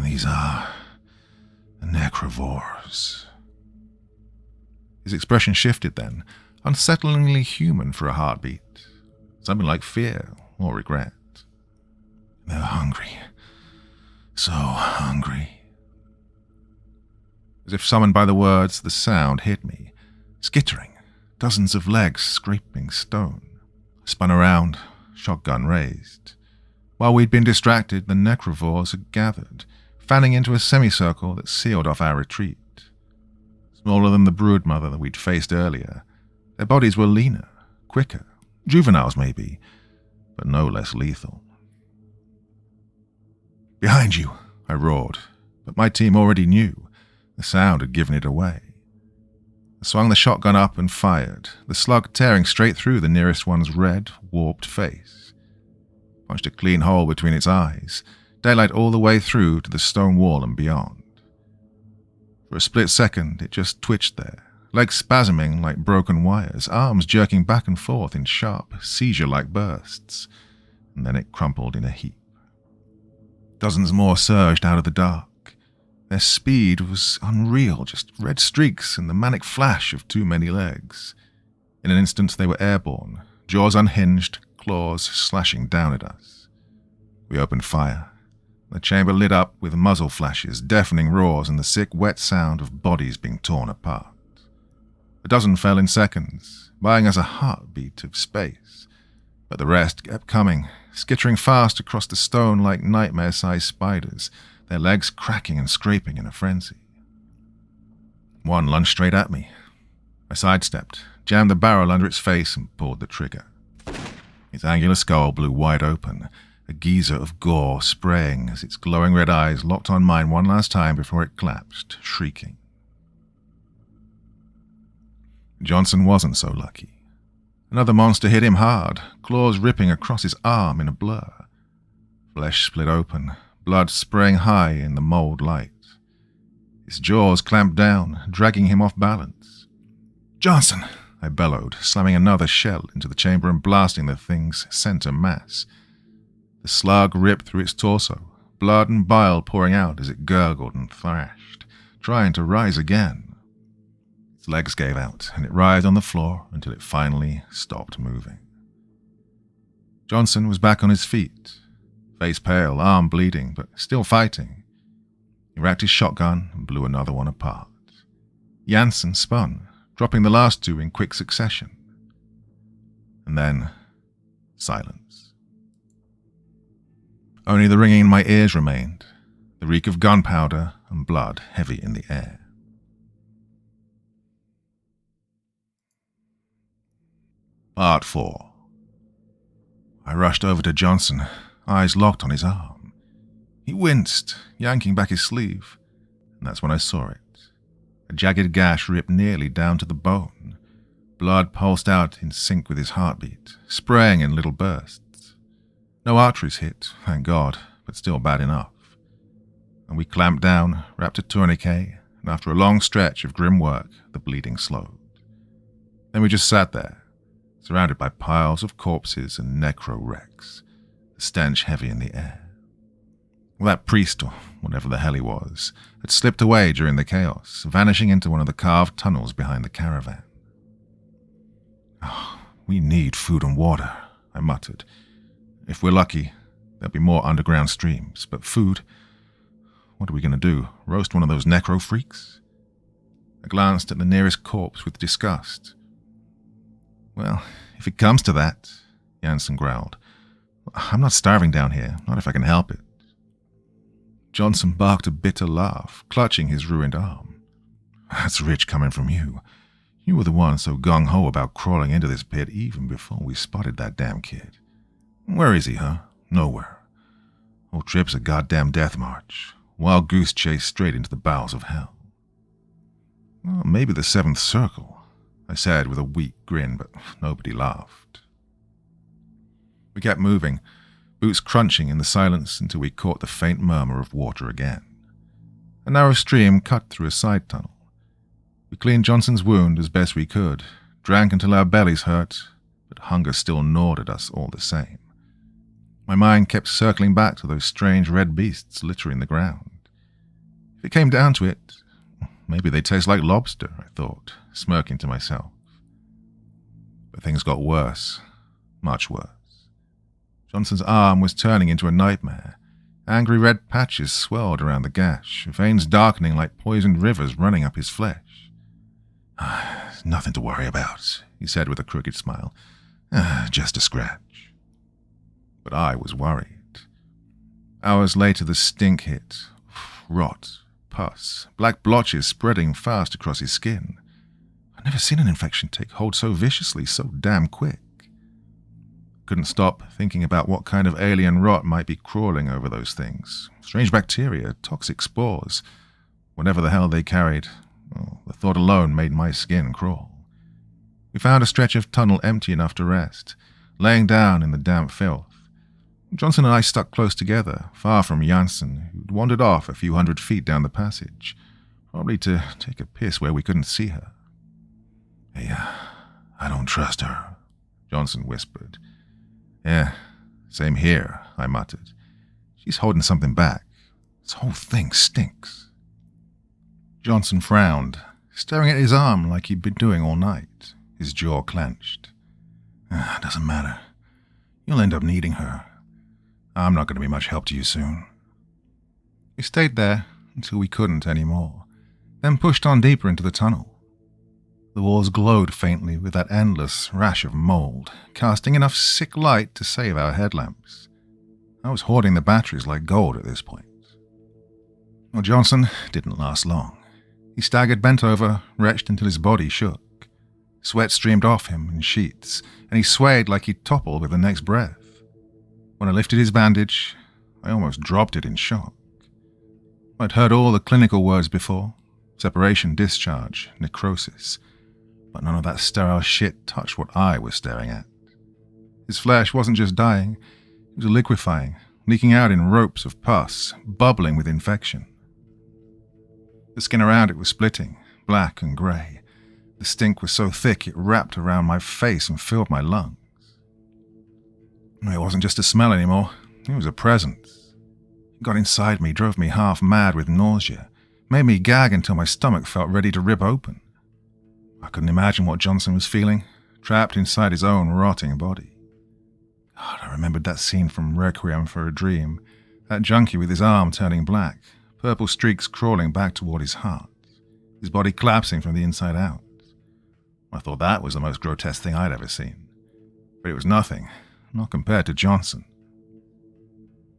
These are the necrovores. His expression shifted then, unsettlingly human for a heartbeat. Something like fear or regret. They're hungry. So hungry. As if summoned by the words, the sound hit me, skittering, dozens of legs scraping stone. I spun around, shotgun raised. While we'd been distracted, the necrovores had gathered, fanning into a semicircle that sealed off our retreat. Smaller than the broodmother that we'd faced earlier, their bodies were leaner, quicker, juveniles maybe, but no less lethal. Behind you, I roared, but my team already knew. The sound had given it away. I swung the shotgun up and fired, the slug tearing straight through the nearest one's red, warped face. Punched a clean hole between its eyes, daylight all the way through to the stone wall and beyond. For a split second, it just twitched there, legs spasming like broken wires, arms jerking back and forth in sharp, seizure-like bursts, and then it crumpled in a heap. Dozens more surged out of the dark. Their speed was unreal, just red streaks and the manic flash of too many legs. In an instant, they were airborne, jaws unhinged, claws slashing down at us. We opened fire. The chamber lit up with muzzle flashes, deafening roars, and the sick, wet sound of bodies being torn apart. A dozen fell in seconds, buying us a heartbeat of space, but the rest kept coming, skittering fast across the stone like nightmare-sized spiders, their legs cracking and scraping in a frenzy. One lunged straight at me. I sidestepped, jammed the barrel under its face, and pulled the trigger. Its angular skull blew wide open, a geyser of gore spraying as its glowing red eyes locked on mine one last time before it collapsed, shrieking. Johnson wasn't so lucky. Another monster hit him hard, claws ripping across his arm in a blur. Flesh split open, blood spraying high in the mold light. His jaws clamped down, dragging him off balance. "Johnson!" I bellowed, slamming another shell into the chamber and blasting the thing's center mass. The slug ripped through its torso, blood and bile pouring out as it gurgled and thrashed, trying to rise again. Its legs gave out, and it writhed on the floor until it finally stopped moving. Johnson was back on his feet, face pale, arm bleeding, but still fighting. He racked his shotgun and blew another one apart. Jansen spun, dropping the last two in quick succession. And then, silence. Only the ringing in my ears remained, the reek of gunpowder and blood heavy in the air. Part 4. I rushed over to Johnson, eyes locked on his arm. He winced, yanking back his sleeve, and that's when I saw it. A jagged gash ripped nearly down to the bone. Blood pulsed out in sync with his heartbeat, spraying in little bursts. No arteries hit, thank God, but still bad enough. And we clamped down, wrapped a tourniquet, and after a long stretch of grim work, the bleeding slowed. Then we just sat there, surrounded by piles of corpses and necro-wrecks, the stench heavy in the air. Well, that priest, or whatever the hell he was, had slipped away during the chaos, vanishing into one of the carved tunnels behind the caravan. "Oh, we need food and water," I muttered. "If we're lucky, there'll be more underground streams, but food? What are we going to do, roast one of those necro-freaks?" I glanced at the nearest corpse with disgust. "Well, if it comes to that," Jansen growled, "I'm not starving down here, not if I can help it." Johnson barked a bitter laugh, clutching his ruined arm. "That's rich coming from you. You were the one so gung-ho about crawling into this pit even before we spotted that damn kid. Where is he, huh? Nowhere. Whole trip's a goddamn death march. Wild goose chase straight into the bowels of hell." "Well, maybe the seventh circle," I said with a weak grin, but nobody laughed. We kept moving, boots crunching in the silence until we caught the faint murmur of water again. A narrow stream cut through a side tunnel. We cleaned Johnson's wound as best we could, drank until our bellies hurt, but hunger still gnawed at us all the same. My mind kept circling back to those strange red beasts littering the ground. If it came down to it, maybe they taste like lobster, I thought, smirking to myself. But things got worse, much worse. Johnson's arm was turning into a nightmare. Angry red patches swelled around the gash, veins darkening like poisoned rivers running up his flesh. Nothing to worry about, he said with a crooked smile. Just a scratch. But I was worried. Hours later, the stink hit. Rot, pus, black blotches spreading fast across his skin. I'd never seen an infection take hold so viciously, so damn quick. Couldn't stop thinking about what kind of alien rot might be crawling over those things. Strange bacteria, toxic spores, whatever the hell they carried. Oh, the thought alone made my skin crawl. We found a stretch of tunnel empty enough to rest, laying down in the damp filth. Johnson and I stuck close together, far from Janssen, who'd wandered off a few 100 feet down the passage, probably to take a piss where we couldn't see her. Hey, I don't trust her, Johnson whispered. Yeah, same here, I muttered. She's holding something back. This whole thing stinks. Johnson frowned, staring at his arm like he'd been doing all night, his jaw clenched. Doesn't matter. You'll end up needing her. I'm not going to be much help to you soon. We stayed there until we couldn't anymore, then pushed on deeper into the tunnel. The walls glowed faintly with that endless rash of mold, casting enough sick light to save our headlamps. I was hoarding the batteries like gold at this point. Well, Johnson didn't last long. He staggered bent over, retched until his body shook. Sweat streamed off him in sheets, and he swayed like he'd topple with the next breath. When I lifted his bandage, I almost dropped it in shock. I'd heard all the clinical words before: separation, discharge, necrosis. But none of that sterile shit touched what I was staring at. His flesh wasn't just dying, it was liquefying, leaking out in ropes of pus, bubbling with infection. The skin around it was splitting, black and grey. The stink was so thick it wrapped around my face and filled my lungs. It wasn't just a smell anymore, it was a presence. It got inside me, drove me half mad with nausea, made me gag until my stomach felt ready to rip open. I couldn't imagine what Johnson was feeling, trapped inside his own rotting body. God, I remembered that scene from Requiem for a Dream, that junkie with his arm turning black, purple streaks crawling back toward his heart, his body collapsing from the inside out. I thought that was the most grotesque thing I'd ever seen. But it was nothing, not compared to Johnson.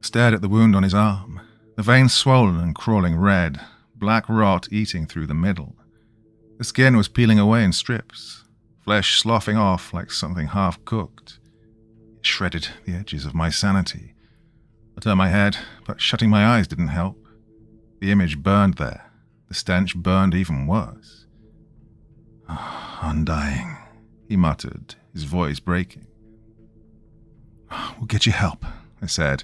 I stared at the wound on his arm, the veins swollen and crawling red, black rot eating through the middle. The skin was peeling away in strips, flesh sloughing off like something half-cooked. It shredded the edges of my sanity. I turned my head, but shutting my eyes didn't help. The image burned there. The stench burned even worse. Undying, he muttered, his voice breaking. We'll get you help, I said,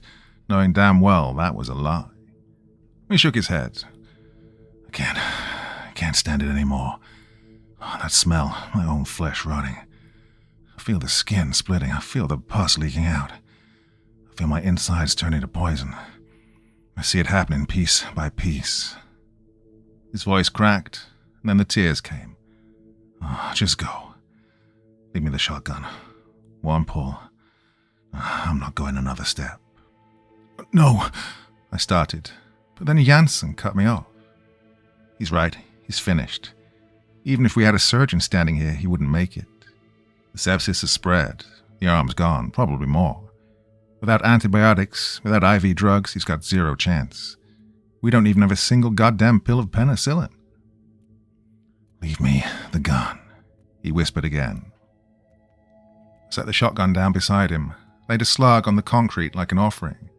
knowing damn well that was a lie. He shook his head. I can't stand it anymore. That smell, my own flesh rotting. I feel the skin splitting. I feel the pus leaking out. I feel my insides turning to poison. I see it happening piece by piece. His voice cracked, and then the tears came. Just go. Leave me the shotgun. One pull. I'm not going another step. No, I started, but then Janssen cut me off. He's right, he's finished. Even if we had a surgeon standing here, he wouldn't make it. The sepsis has spread, the arm's gone, probably more. Without antibiotics, without IV drugs, he's got zero chance. We don't even have a single goddamn pill of penicillin. Leave me the gun, he whispered again. I set the shotgun down beside him, laid a slug on the concrete like an offering.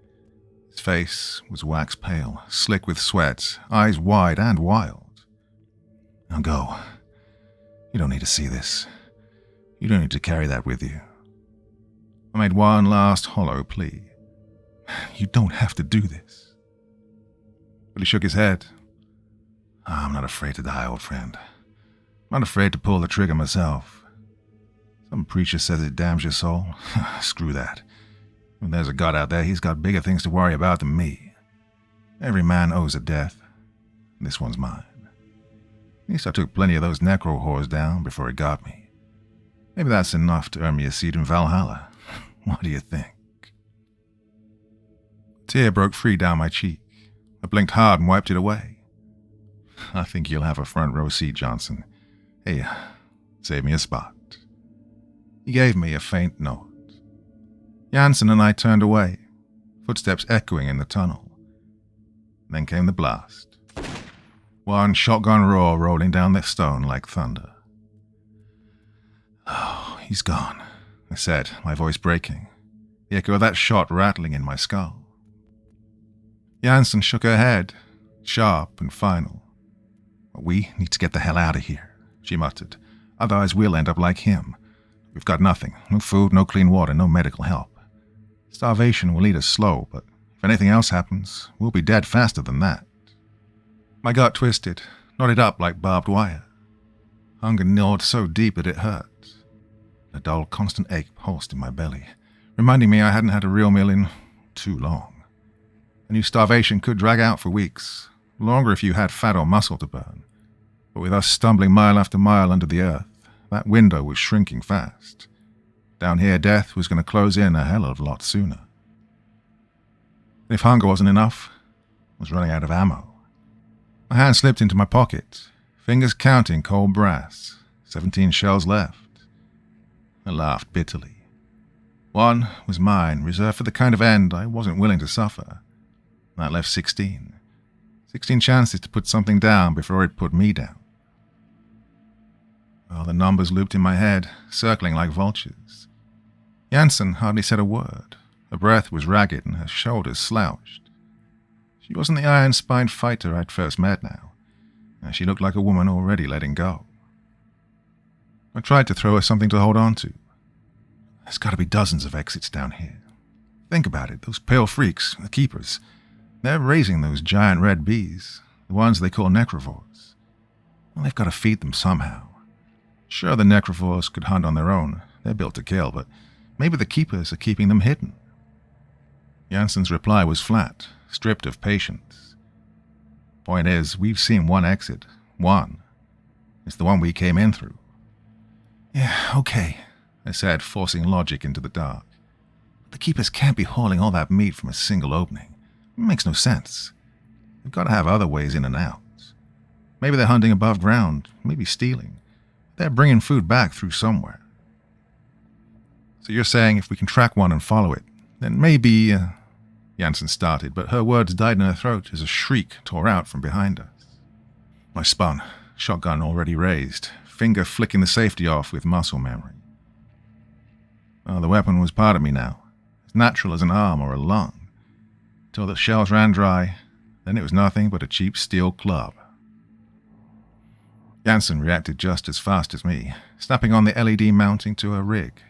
His face was wax pale, slick with sweat, eyes wide and wild. Now go. You don't need to see this. You don't need to carry that with you. I made one last hollow plea. You don't have to do this. But he shook his head. I'm not afraid to die, old friend. I'm not afraid to pull the trigger myself. Some preacher says it damns your soul. Screw that. If there's a God out there, he's got bigger things to worry about than me. Every man owes a death. This one's mine. At least I took plenty of those necro whores down before it got me. Maybe that's enough to earn me a seat in Valhalla. What do you think? A tear broke free down my cheek. I blinked hard and wiped it away. I think you'll have a front row seat, Johnson. Hey, save me a spot. He gave me a faint nod. Jansen and I turned away, footsteps echoing in the tunnel. Then came the blast. One shotgun roar rolling down the stone like thunder. Oh, he's gone, I said, my voice breaking, the echo of that shot rattling in my skull. Jansen shook her head, sharp and final. We need to get the hell out of here, she muttered. Otherwise we'll end up like him. We've got nothing, no food, no clean water, no medical help. Starvation will eat us slow, but if anything else happens, we'll be dead faster than that. My gut twisted, knotted up like barbed wire. Hunger gnawed so deep that it hurt. A dull, constant ache pulsed in my belly, reminding me I hadn't had a real meal in too long. I knew starvation could drag out for weeks, longer if you had fat or muscle to burn. But with us stumbling mile after mile under the earth, that window was shrinking fast. Down here, death was going to close in a hell of a lot sooner. If hunger wasn't enough, I was running out of ammo. My hand slipped into my pocket, fingers counting cold brass, 17 shells left. I laughed bitterly. One was mine, reserved for the kind of end I wasn't willing to suffer. That left 16. 16 chances to put something down before it put me down. Well, the numbers looped in my head, circling like vultures. Jansen hardly said a word. Her breath was ragged and her shoulders slouched. She wasn't the iron-spined fighter I'd first met now, and she looked like a woman already letting go. I tried to throw her something to hold on to. There's got to be dozens of exits down here. Think about it, those pale freaks, the keepers. They're raising those giant red bees, the ones they call necrovores. Well, they've got to feed them somehow. Sure, the necrovores could hunt on their own. They're built to kill, but maybe the keepers are keeping them hidden. Jansen's reply was flat, stripped of patience. Point is, we've seen one exit. One. It's the one we came in through. Yeah, okay, I said, forcing logic into the dark. The keepers can't be hauling all that meat from a single opening. It makes no sense. They've got to have other ways in and out. Maybe they're hunting above ground, maybe stealing. They're bringing food back through somewhere. So you're saying if we can track one and follow it, then maybe... Jansen started, but her words died in her throat as a shriek tore out from behind us. I spun, shotgun already raised, finger flicking the safety off with muscle memory. Oh, the weapon was part of me now, as natural as an arm or a lung. Till the shells ran dry, then it was nothing but a cheap steel club. Jansen reacted just as fast as me, snapping on the LED mounting to her rig.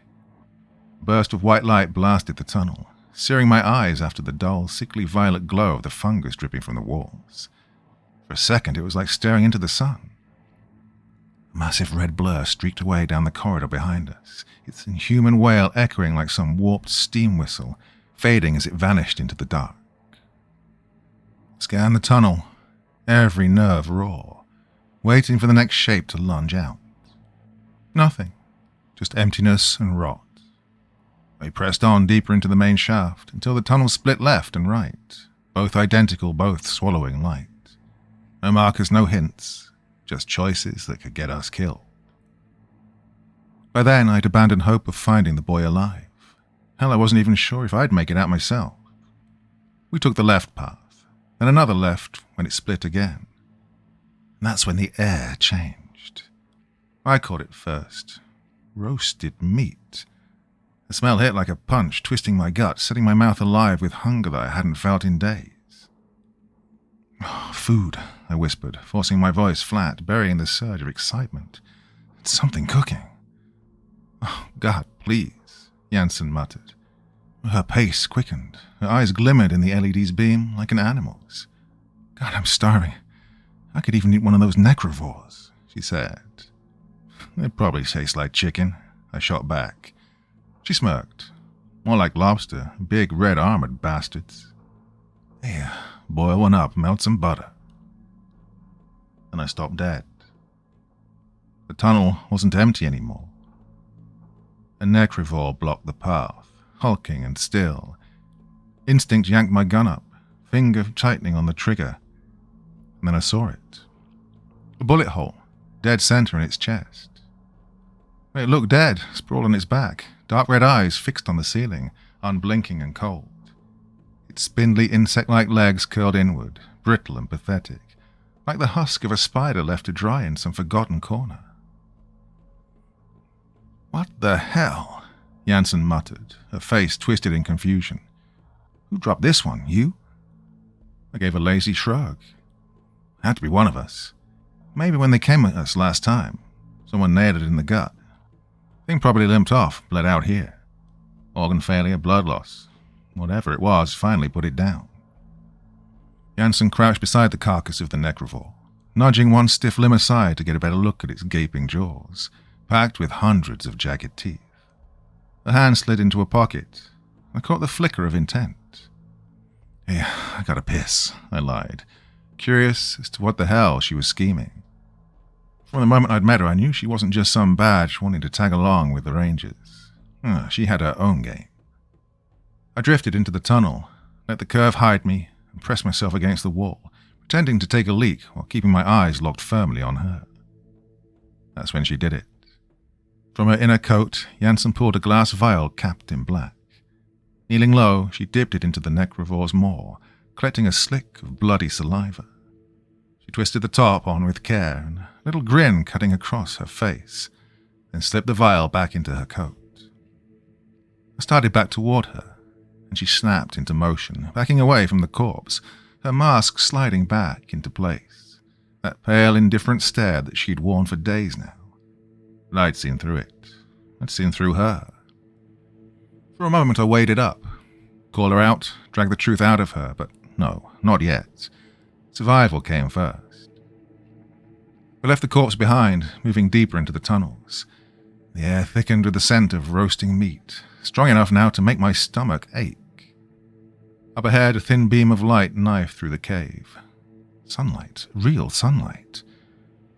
A burst of white light blasted the tunnel, searing my eyes after the dull, sickly violet glow of the fungus dripping from the walls. For a second, it was like staring into the sun. A massive red blur streaked away down the corridor behind us, its inhuman wail echoing like some warped steam whistle, fading as it vanished into the dark. Scan the tunnel, every nerve raw, waiting for the next shape to lunge out. Nothing, just emptiness and rot. I pressed on deeper into the main shaft until the tunnel split left and right, both identical, both swallowing light. No markers, no hints, just choices that could get us killed. By then, I'd abandoned hope of finding the boy alive. Hell, I wasn't even sure if I'd make it out myself. We took the left path, then another left when it split again. And that's when the air changed. I caught it first. Roasted meat. The smell hit like a punch, twisting my gut, setting my mouth alive with hunger that I hadn't felt in days. Oh, food, I whispered, forcing my voice flat, burying the surge of excitement. It's something cooking. Oh, God, please. Jansen muttered. Her pace quickened. Her eyes glimmered in the LED's beam like an animal's. God, I'm starving. I could even eat one of those necrovores, she said. They probably taste like chicken, I shot back. She smirked. More like lobster, big red armored bastards. Here, boil one up, melt some butter. Then I stopped dead. The tunnel wasn't empty anymore. A necrovore blocked the path, hulking and still. Instinct yanked my gun up, finger tightening on the trigger. And then I saw it. A bullet hole, dead center in its chest. It looked dead, sprawled on its back, dark red eyes fixed on the ceiling, unblinking and cold. Its spindly insect-like legs curled inward, brittle and pathetic, like the husk of a spider left to dry in some forgotten corner. What the hell? Jansen muttered, her face twisted in confusion. Who dropped this one, you? I gave a lazy shrug. Had to be one of us. Maybe when they came at us last time, someone nailed it in the gut. Thing probably limped off, bled out here. Organ failure, blood loss. Whatever it was finally put it down. Jansen crouched beside the carcass of the necrovore, nudging one stiff limb aside to get a better look at its gaping jaws, packed with hundreds of jagged teeth. A hand slid into a pocket. I caught the flicker of intent. Yeah, I gotta piss, I lied, curious as to what the hell she was scheming. From the moment I'd met her, I knew she wasn't just some badge wanting to tag along with the Rangers. She had her own game. I drifted into the tunnel, let the curve hide me, and pressed myself against the wall, pretending to take a leak while keeping my eyes locked firmly on her. That's when she did it. From her inner coat, Jansen pulled a glass vial capped in black. Kneeling low, she dipped it into the necrovore's maw, collecting a slick of bloody saliva. She twisted the top on with care, and a little grin cutting across her face, then slipped the vial back into her coat. I started back toward her, and she snapped into motion, backing away from the corpse, her mask sliding back into place, that pale, indifferent stare that she'd worn for days now. But I'd seen through it. I'd seen through her. For a moment I weighed it up. Call her out, drag the truth out of her, but no, not yet. Survival came first. I left the corpse behind, moving deeper into the tunnels. The air thickened with the scent of roasting meat, strong enough now to make my stomach ache. Up ahead, a thin beam of light knifed through the cave. Sunlight, real sunlight.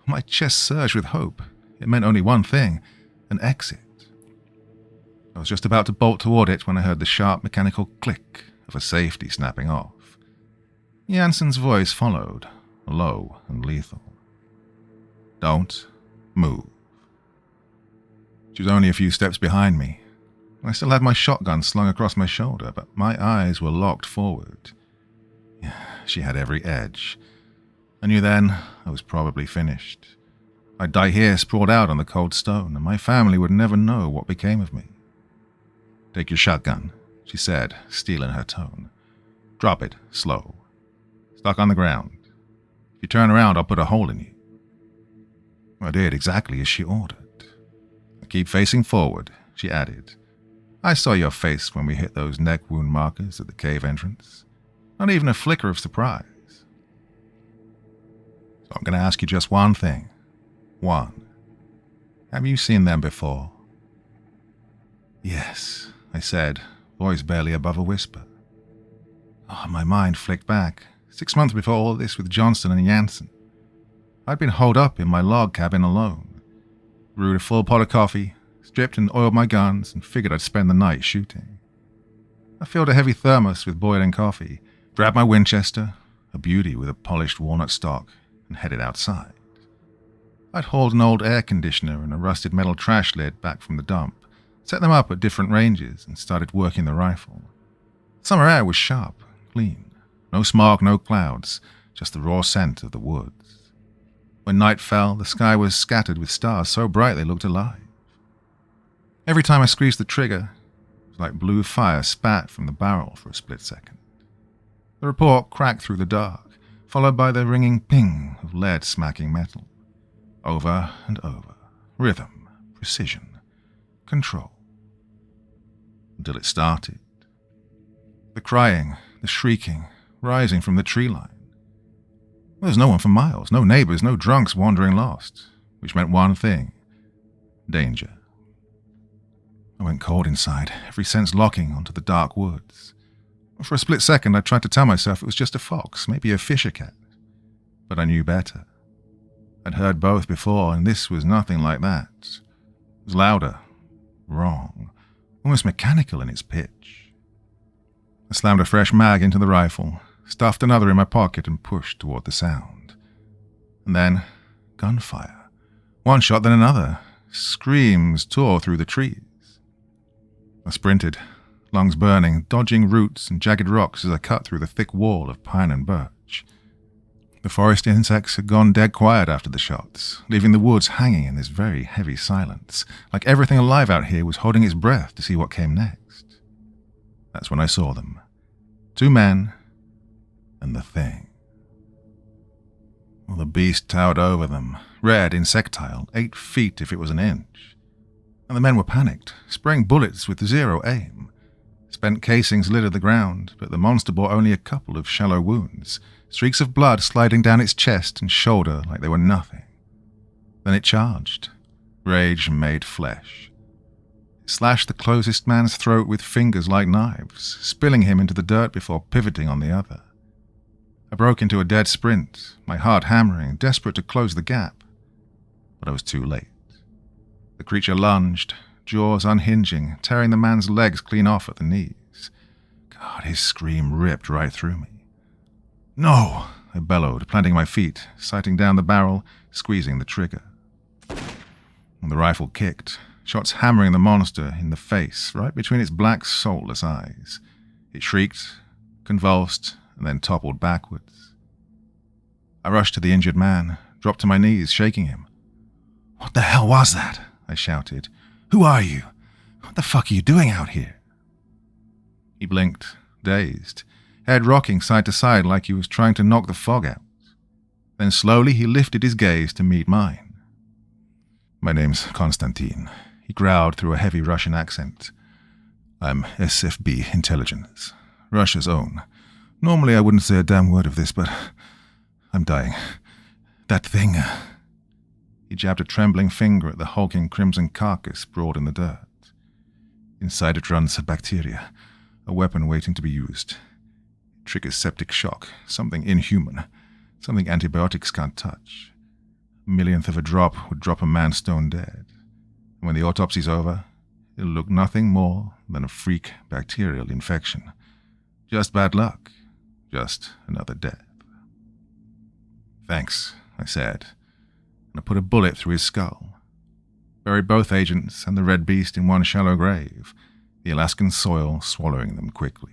My chest surged with hope. It meant only one thing, an exit. I was just about to bolt toward it when I heard the sharp mechanical click of a safety snapping off. Jansen's voice followed, low and lethal. Don't move. She was only a few steps behind me. I still had my shotgun slung across my shoulder, but my eyes were locked forward. She had every edge. I knew then I was probably finished. I'd die here sprawled out on the cold stone, and my family would never know what became of me. Take your shotgun, she said, steel in her tone. Drop it, slow. Stuck on the ground. If you turn around, I'll put a hole in you. I did exactly as she ordered. Keep facing forward, she added. I saw your face when we hit those neck wound markers at the cave entrance. Not even a flicker of surprise. So I'm going to ask you just one thing. One. Have you seen them before? Yes, I said, voice barely above a whisper. My mind flicked back. 6 months before all this with Johnston and Jansen. I'd been holed up in my log cabin alone. Brewed a full pot of coffee, stripped and oiled my guns, and figured I'd spend the night shooting. I filled a heavy thermos with boiling coffee, grabbed my Winchester, a beauty with a polished walnut stock, and headed outside. I'd hauled an old air conditioner and a rusted metal trash lid back from the dump, set them up at different ranges, and started working the rifle. Summer air was sharp, clean. No smog, no clouds, just the raw scent of the woods. When night fell, the sky was scattered with stars so bright they looked alive. Every time I squeezed the trigger, it was like blue fire spat from the barrel for a split second. The report cracked through the dark, followed by the ringing ping of lead smacking metal. Over and over. Rhythm, precision, control. until it started. The crying, the shrieking, rising from the tree line. There was no one for miles, no neighbors, no drunks wandering lost, which meant one thing: danger. I went cold inside, every sense locking onto the dark woods. For a split second I tried to tell myself it was just a fox, maybe a fisher cat. But I knew better. I'd heard both before, and this was nothing like that. It was louder, wrong, almost mechanical in its pitch. I slammed a fresh mag into the rifle, stuffed another in my pocket, and pushed toward the sound. And then, gunfire. One shot, then another. Screams tore through the trees. I sprinted, lungs burning, dodging roots and jagged rocks as I cut through the thick wall of pine and birch. The forest insects had gone dead quiet after the shots, leaving the woods hanging in this very heavy silence, like everything alive out here was holding its breath to see what came next. That's when I saw them. 2 men and the thing. Well, the beast towered over them, red, insectile, 8 feet if it was an inch. And the men were panicked, spraying bullets with zero aim. Spent casings littered the ground, but the monster bore only a couple of shallow wounds, streaks of blood sliding down its chest and shoulder like they were nothing. Then it charged. Rage made flesh. It slashed the closest man's throat with fingers like knives, spilling him into the dirt before pivoting on the other. I broke into a dead sprint, my heart hammering, desperate to close the gap. But I was too late. The creature lunged, jaws unhinging, tearing the man's legs clean off at the knees. God, his scream ripped right through me. "No!" I bellowed, planting my feet, sighting down the barrel, squeezing the trigger. And the rifle kicked, shots hammering the monster in the face, right between its black, soulless eyes. It shrieked, convulsed, and then toppled backwards. I rushed to the injured man, dropped to my knees, shaking him. "What the hell was that?" I shouted. "Who are you? What the fuck are you doing out here?" He blinked, dazed, head rocking side to side like he was trying to knock the fog out. Then slowly he lifted his gaze to meet mine. "My name's Konstantin," he growled through a heavy Russian accent. "I'm SFB Intelligence, Russia's own. Normally I wouldn't say a damn word of this, but I'm dying. That thing..." He jabbed a trembling finger at the hulking crimson carcass sprawled in the dirt. "Inside it runs a bacteria, a weapon waiting to be used. It triggers septic shock, something inhuman, something antibiotics can't touch. A millionth of a drop would drop a man stone dead. And when the autopsy's over, it'll look nothing more than a freak bacterial infection. Just bad luck, just another death." "Thanks," I said. I put a bullet through his skull. Buried both agents and the red beast in one shallow grave, the Alaskan soil swallowing them quickly.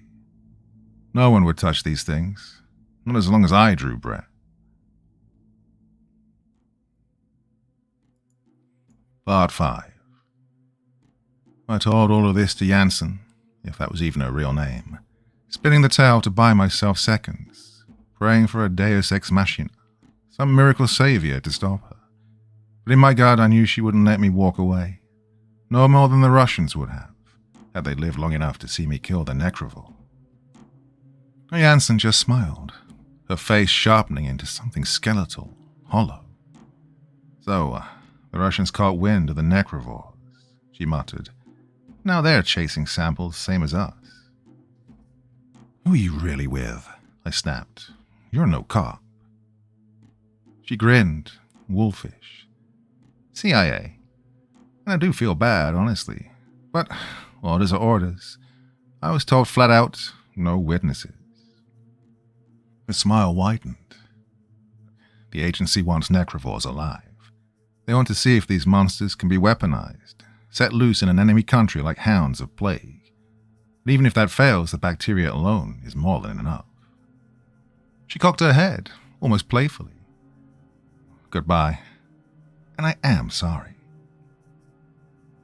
No one would touch these things, not as long as I drew breath. Part 5. I told all of this to Jansen, if that was even a real name, spinning the tale to buy myself seconds, praying for a deus ex machina, some miracle savior to stop her. But in my gut I knew she wouldn't let me walk away, no more than the Russians would have, had they lived long enough to see me kill the Necrovore. Jansen just smiled, her face sharpening into something skeletal, hollow. "So, the Russians caught wind of the Necrovores," she muttered. "Now they're chasing samples, same as us." "Who are you really with?" I snapped. "You're no cop." She grinned, wolfish. "CIA. And I do feel bad, honestly. But orders are orders. I was told flat out, no witnesses." Her smile widened. "The agency wants Necrovores alive. They want to see if these monsters can be weaponized, set loose in an enemy country like hounds of plague. But even if that fails, the bacteria alone is more than enough." She cocked her head, almost playfully. "Goodbye. And I am sorry."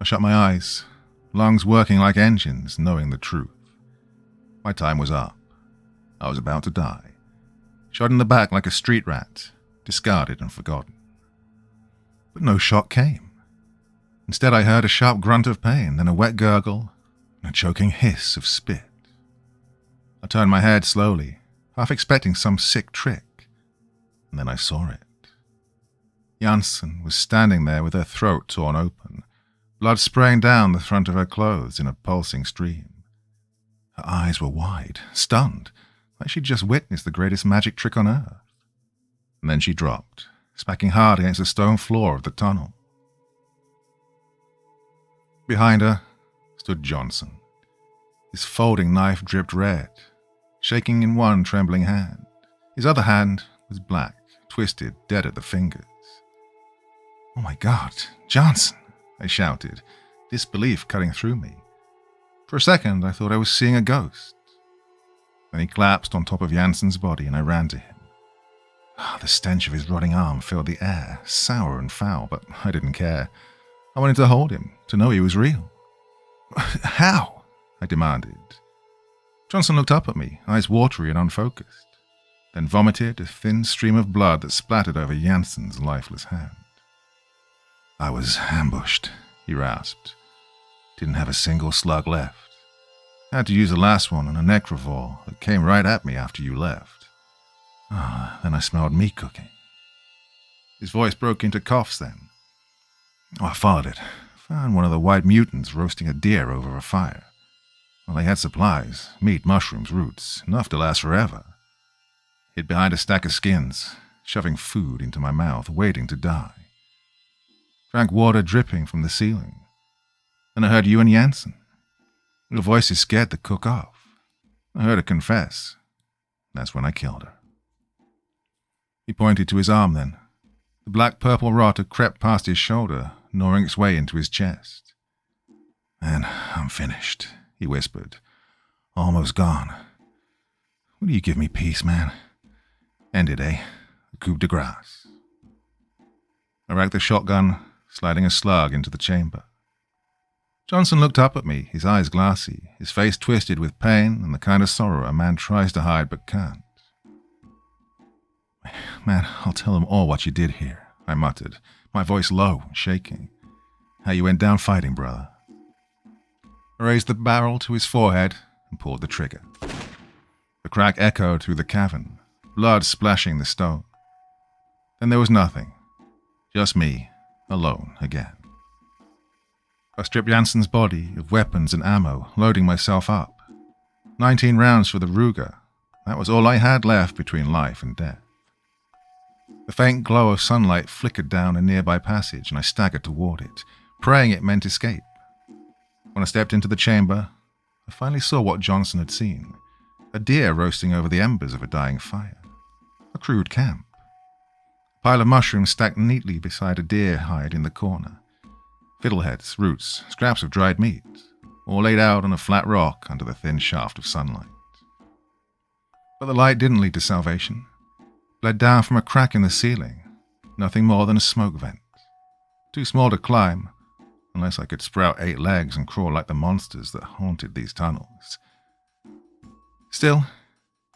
I shut my eyes, lungs working like engines, knowing the truth. My time was up. I was about to die. Shot in the back like a street rat, discarded and forgotten. But no shot came. Instead I heard a sharp grunt of pain, then a wet gurgle, and a choking hiss of spit. I turned my head slowly, half expecting some sick trick, and then I saw it. Janssen was standing there with her throat torn open, blood spraying down the front of her clothes in a pulsing stream. Her eyes were wide, stunned, like she'd just witnessed the greatest magic trick on earth. And then she dropped, smacking hard against the stone floor of the tunnel. Behind her stood Johnson. His folding knife dripped red, shaking in one trembling hand. His other hand was black, twisted, dead at the fingers. "Oh my God, Johnson!" I shouted, disbelief cutting through me. For a second, I thought I was seeing a ghost. Then he collapsed on top of Janssen's body, and I ran to him. The stench of his rotting arm filled the air, sour and foul, but I didn't care. I wanted to hold him, to know he was real. "How?" I demanded. Johnson looked up at me, eyes watery and unfocused, then vomited a thin stream of blood that splattered over Janssen's lifeless hand. "I was ambushed," he rasped. "Didn't have a single slug left. Had to use the last one on a necrovore that came right at me after you left. Then I smelled meat cooking." His voice broke into coughs then. I followed it. Found one of the white mutants roasting a deer over a fire. Well, they had supplies, meat, mushrooms, roots, enough to last forever. Hid behind a stack of skins, shoving food into my mouth, waiting to die. Drank water dripping from the ceiling. Then I heard you and Janssen. Your voices scared the cook off. I heard her confess. That's when I killed her. He pointed to his arm then. The black-purple rot had crept past his shoulder, gnawing its way into his chest. "Man, I'm finished," he whispered. "Almost gone. Will you give me peace, man? End it, eh? A coup de grace." I racked the shotgun, sliding a slug into the chamber. Johnson looked up at me, his eyes glassy, his face twisted with pain and the kind of sorrow a man tries to hide but can't. "Man, I'll tell them all what you did here," I muttered, my voice low and shaking. "How you went down fighting, brother." I raised the barrel to his forehead and pulled the trigger. The crack echoed through the cavern, blood splashing the stone. Then there was nothing, just me, alone again. I stripped Janssen's body of weapons and ammo, loading myself up. 19 rounds for the Ruger. That was all I had left between life and death. The faint glow of sunlight flickered down a nearby passage, and I staggered toward it, praying it meant escape. When I stepped into the chamber, I finally saw what Johnson had seen. A deer roasting over the embers of a dying fire. A crude camp. A pile of mushrooms stacked neatly beside a deer hide in the corner. Fiddleheads, roots, scraps of dried meat, all laid out on a flat rock under the thin shaft of sunlight. But the light didn't lead to salvation. It bled down from a crack in the ceiling, nothing more than a smoke vent. Too small to climb, unless I could sprout 8 legs and crawl like the monsters that haunted these tunnels. Still,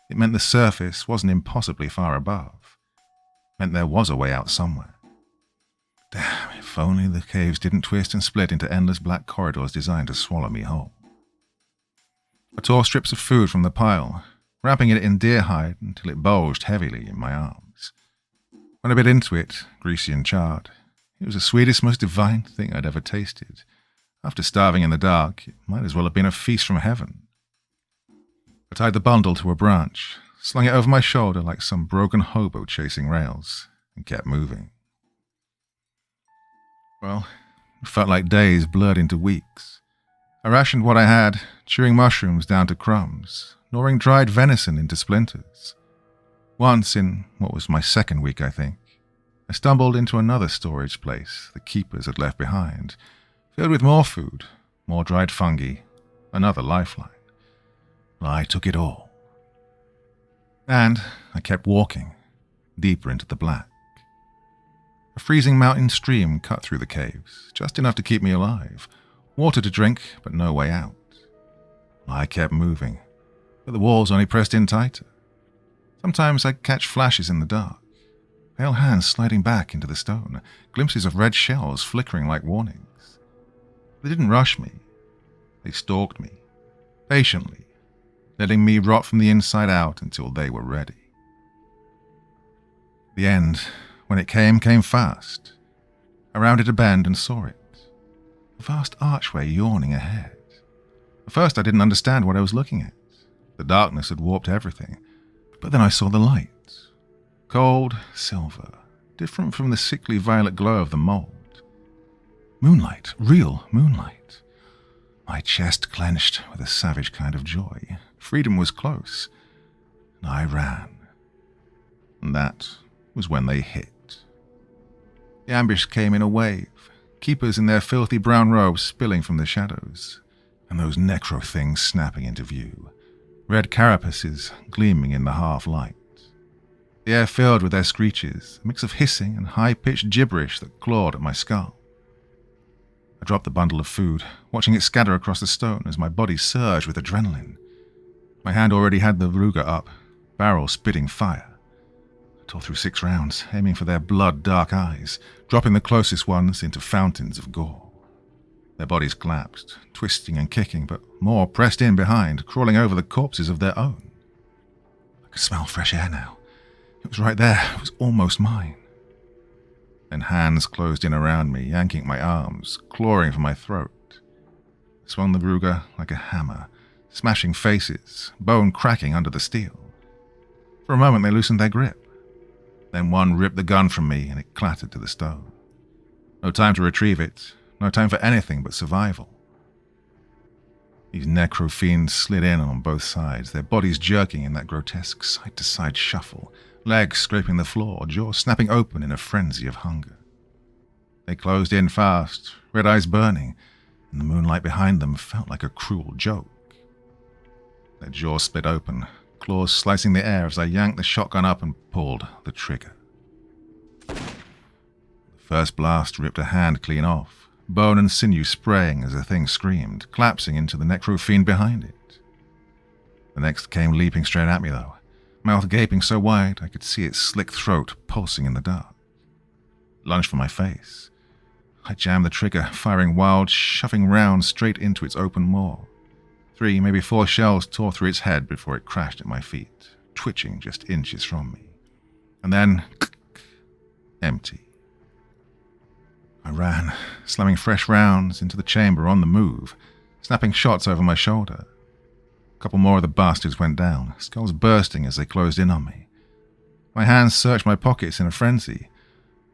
it meant the surface wasn't impossibly far above. It meant there was a way out somewhere. Damn, if only the caves didn't twist and split into endless black corridors designed to swallow me whole. I tore strips of food from the pile, wrapping it in deer hide until it bulged heavily in my arms. When I bit into it, greasy and charred, it was the sweetest, most divine thing I'd ever tasted. After starving in the dark, it might as well have been a feast from heaven. I tied the bundle to a branch, slung it over my shoulder like some broken hobo chasing rails, and kept moving. Well, it felt like days blurred into weeks. I rationed what I had, chewing mushrooms down to crumbs, gnawing dried venison into splinters. Once, in what was my second week, I think, I stumbled into another storage place the keepers had left behind, filled with more food, more dried fungi, another lifeline. I took it all. And I kept walking, deeper into the black. A freezing mountain stream cut through the caves, just enough to keep me alive. Water to drink, but no way out. I kept moving, but the walls only pressed in tighter. Sometimes I'd catch flashes in the dark, pale hands sliding back into the stone, glimpses of red shells flickering like warnings. They didn't rush me. They stalked me, patiently, letting me rot from the inside out until they were ready. The end, when it came fast. I rounded a bend and saw it. A vast archway yawning ahead. At first I didn't understand what I was looking at. The darkness had warped everything. But then I saw the light. Cold silver, different from the sickly violet glow of the mold. Moonlight, real moonlight. My chest clenched with a savage kind of joy. Freedom was close, and I ran. And that was when they hit. The ambush came in a wave, keepers in their filthy brown robes spilling from the shadows, and those necro things snapping into view, red carapaces gleaming in the half-light. The air filled with their screeches, a mix of hissing and high-pitched gibberish that clawed at my skull. I dropped the bundle of food, watching it scatter across the stone as my body surged with adrenaline. My hand already had the Ruger up, barrel spitting fire. I tore through 6 rounds, aiming for their blood-dark eyes, dropping the closest ones into fountains of gore. Their bodies collapsed, twisting and kicking, but more pressed in behind, crawling over the corpses of their own. I could smell fresh air now. It was right there. It was almost mine. Then hands closed in around me, yanking my arms, clawing for my throat. I swung the Ruger like a hammer, smashing faces, bone cracking under the steel. For a moment they loosened their grip. Then one ripped the gun from me and it clattered to the stone. No time to retrieve it, no time for anything but survival. These necro fiends slid in on both sides, their bodies jerking in that grotesque side-to-side shuffle, legs scraping the floor, jaws snapping open in a frenzy of hunger. They closed in fast, red eyes burning, and the moonlight behind them felt like a cruel joke. Their jaws split open, claws slicing the air as I yanked the shotgun up and pulled the trigger. The first blast ripped a hand clean off, bone and sinew spraying as the thing screamed, collapsing into the necro fiend behind it. The next came leaping straight at me, though, mouth gaping so wide I could see its slick throat pulsing in the dark. It lunged for my face. I jammed the trigger, firing wild, shoving rounds straight into its open maw. 3, maybe 4 shells tore through its head before it crashed at my feet, twitching just inches from me. And then, empty. I ran, slamming fresh rounds into the chamber on the move, snapping shots over my shoulder. A couple more of the bastards went down, skulls bursting as they closed in on me. My hands searched my pockets in a frenzy.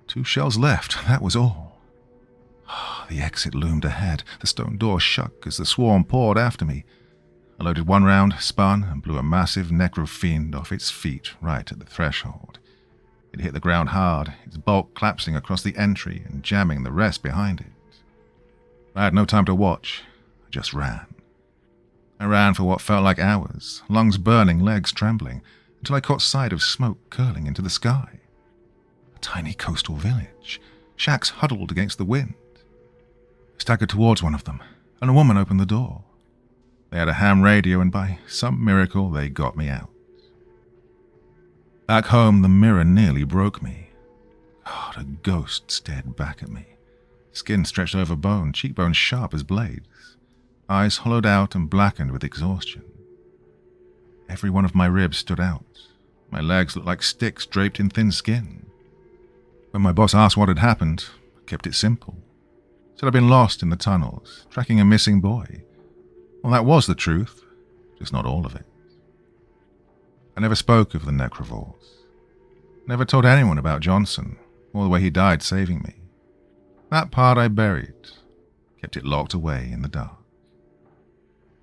2 shells left, that was all. The exit loomed ahead, the stone door shook as the swarm poured after me. I loaded 1 round, spun, and blew a massive necro fiend off its feet right at the threshold. It hit the ground hard, its bulk collapsing across the entry and jamming the rest behind it. I had no time to watch. I just ran. I ran for what felt like hours, lungs burning, legs trembling, until I caught sight of smoke curling into the sky. A tiny coastal village, shacks huddled against the wind. I staggered towards one of them, and a woman opened the door. They had a ham radio, and by some miracle they got me out. Back home, the mirror nearly broke me. God, a ghost stared back at me. Skin stretched over bone, cheekbones sharp as blades, eyes hollowed out and blackened with exhaustion. Every one of my ribs stood out. My legs looked like sticks draped in thin skin. When my boss asked what had happened, I kept it simple. Said I'd been lost in the tunnels, tracking a missing boy. Well, that was the truth, just not all of it. I never spoke of the necrovores. Never told anyone about Johnson, or the way he died saving me. That part I buried, kept it locked away in the dark.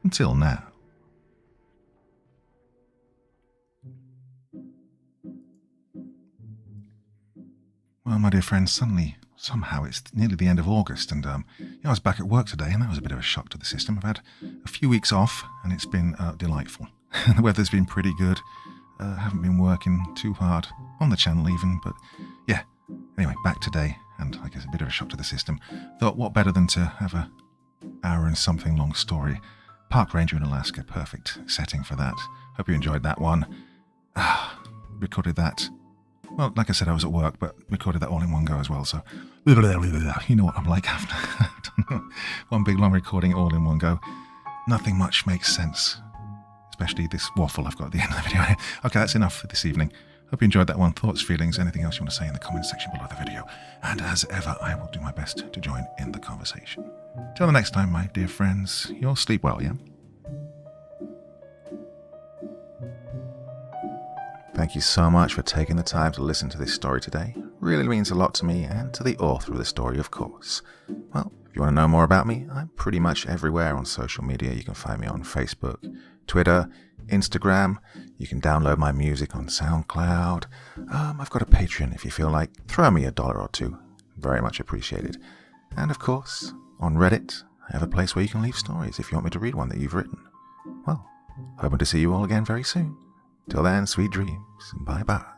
Until now. Well, my dear friends, somehow it's nearly the end of August, and I was back at work today, and that was a bit of a shock to the system. I've had a few weeks off, and it's been delightful. The weather's been pretty good. Haven't been working too hard on the channel even, but yeah. Anyway, back today, and I guess a bit of a shock to the system. Thought, what better than to have a hour and something long story. Park ranger in Alaska, perfect setting for that. Hope you enjoyed that one. Recorded that. Well, like I said, I was at work, but recorded that all in one go as well, so you know what I'm like after one big long recording all in one go. Nothing much makes sense. Especially this waffle I've got at the end of the video. Okay, that's enough for this evening. Hope you enjoyed that one. Thoughts, feelings, anything else you want to say in the comments section below the video. And as ever, I will do my best to join in the conversation. Till the next time, my dear friends, you'll sleep well, yeah? Thank you so much for taking the time to listen to this story today. Really means a lot to me and to the author of the story, of course. Well, if you want to know more about me, I'm pretty much everywhere on social media. You can find me on Facebook, Twitter, Instagram. You can download my music on SoundCloud. I've got a Patreon if you feel like. Throw me $1 or $2. Very much appreciated. And of course, on Reddit, I have a place where you can leave stories if you want me to read one that you've written. Well, hoping to see you all again very soon. Till then, sweet dreams, and bye-bye.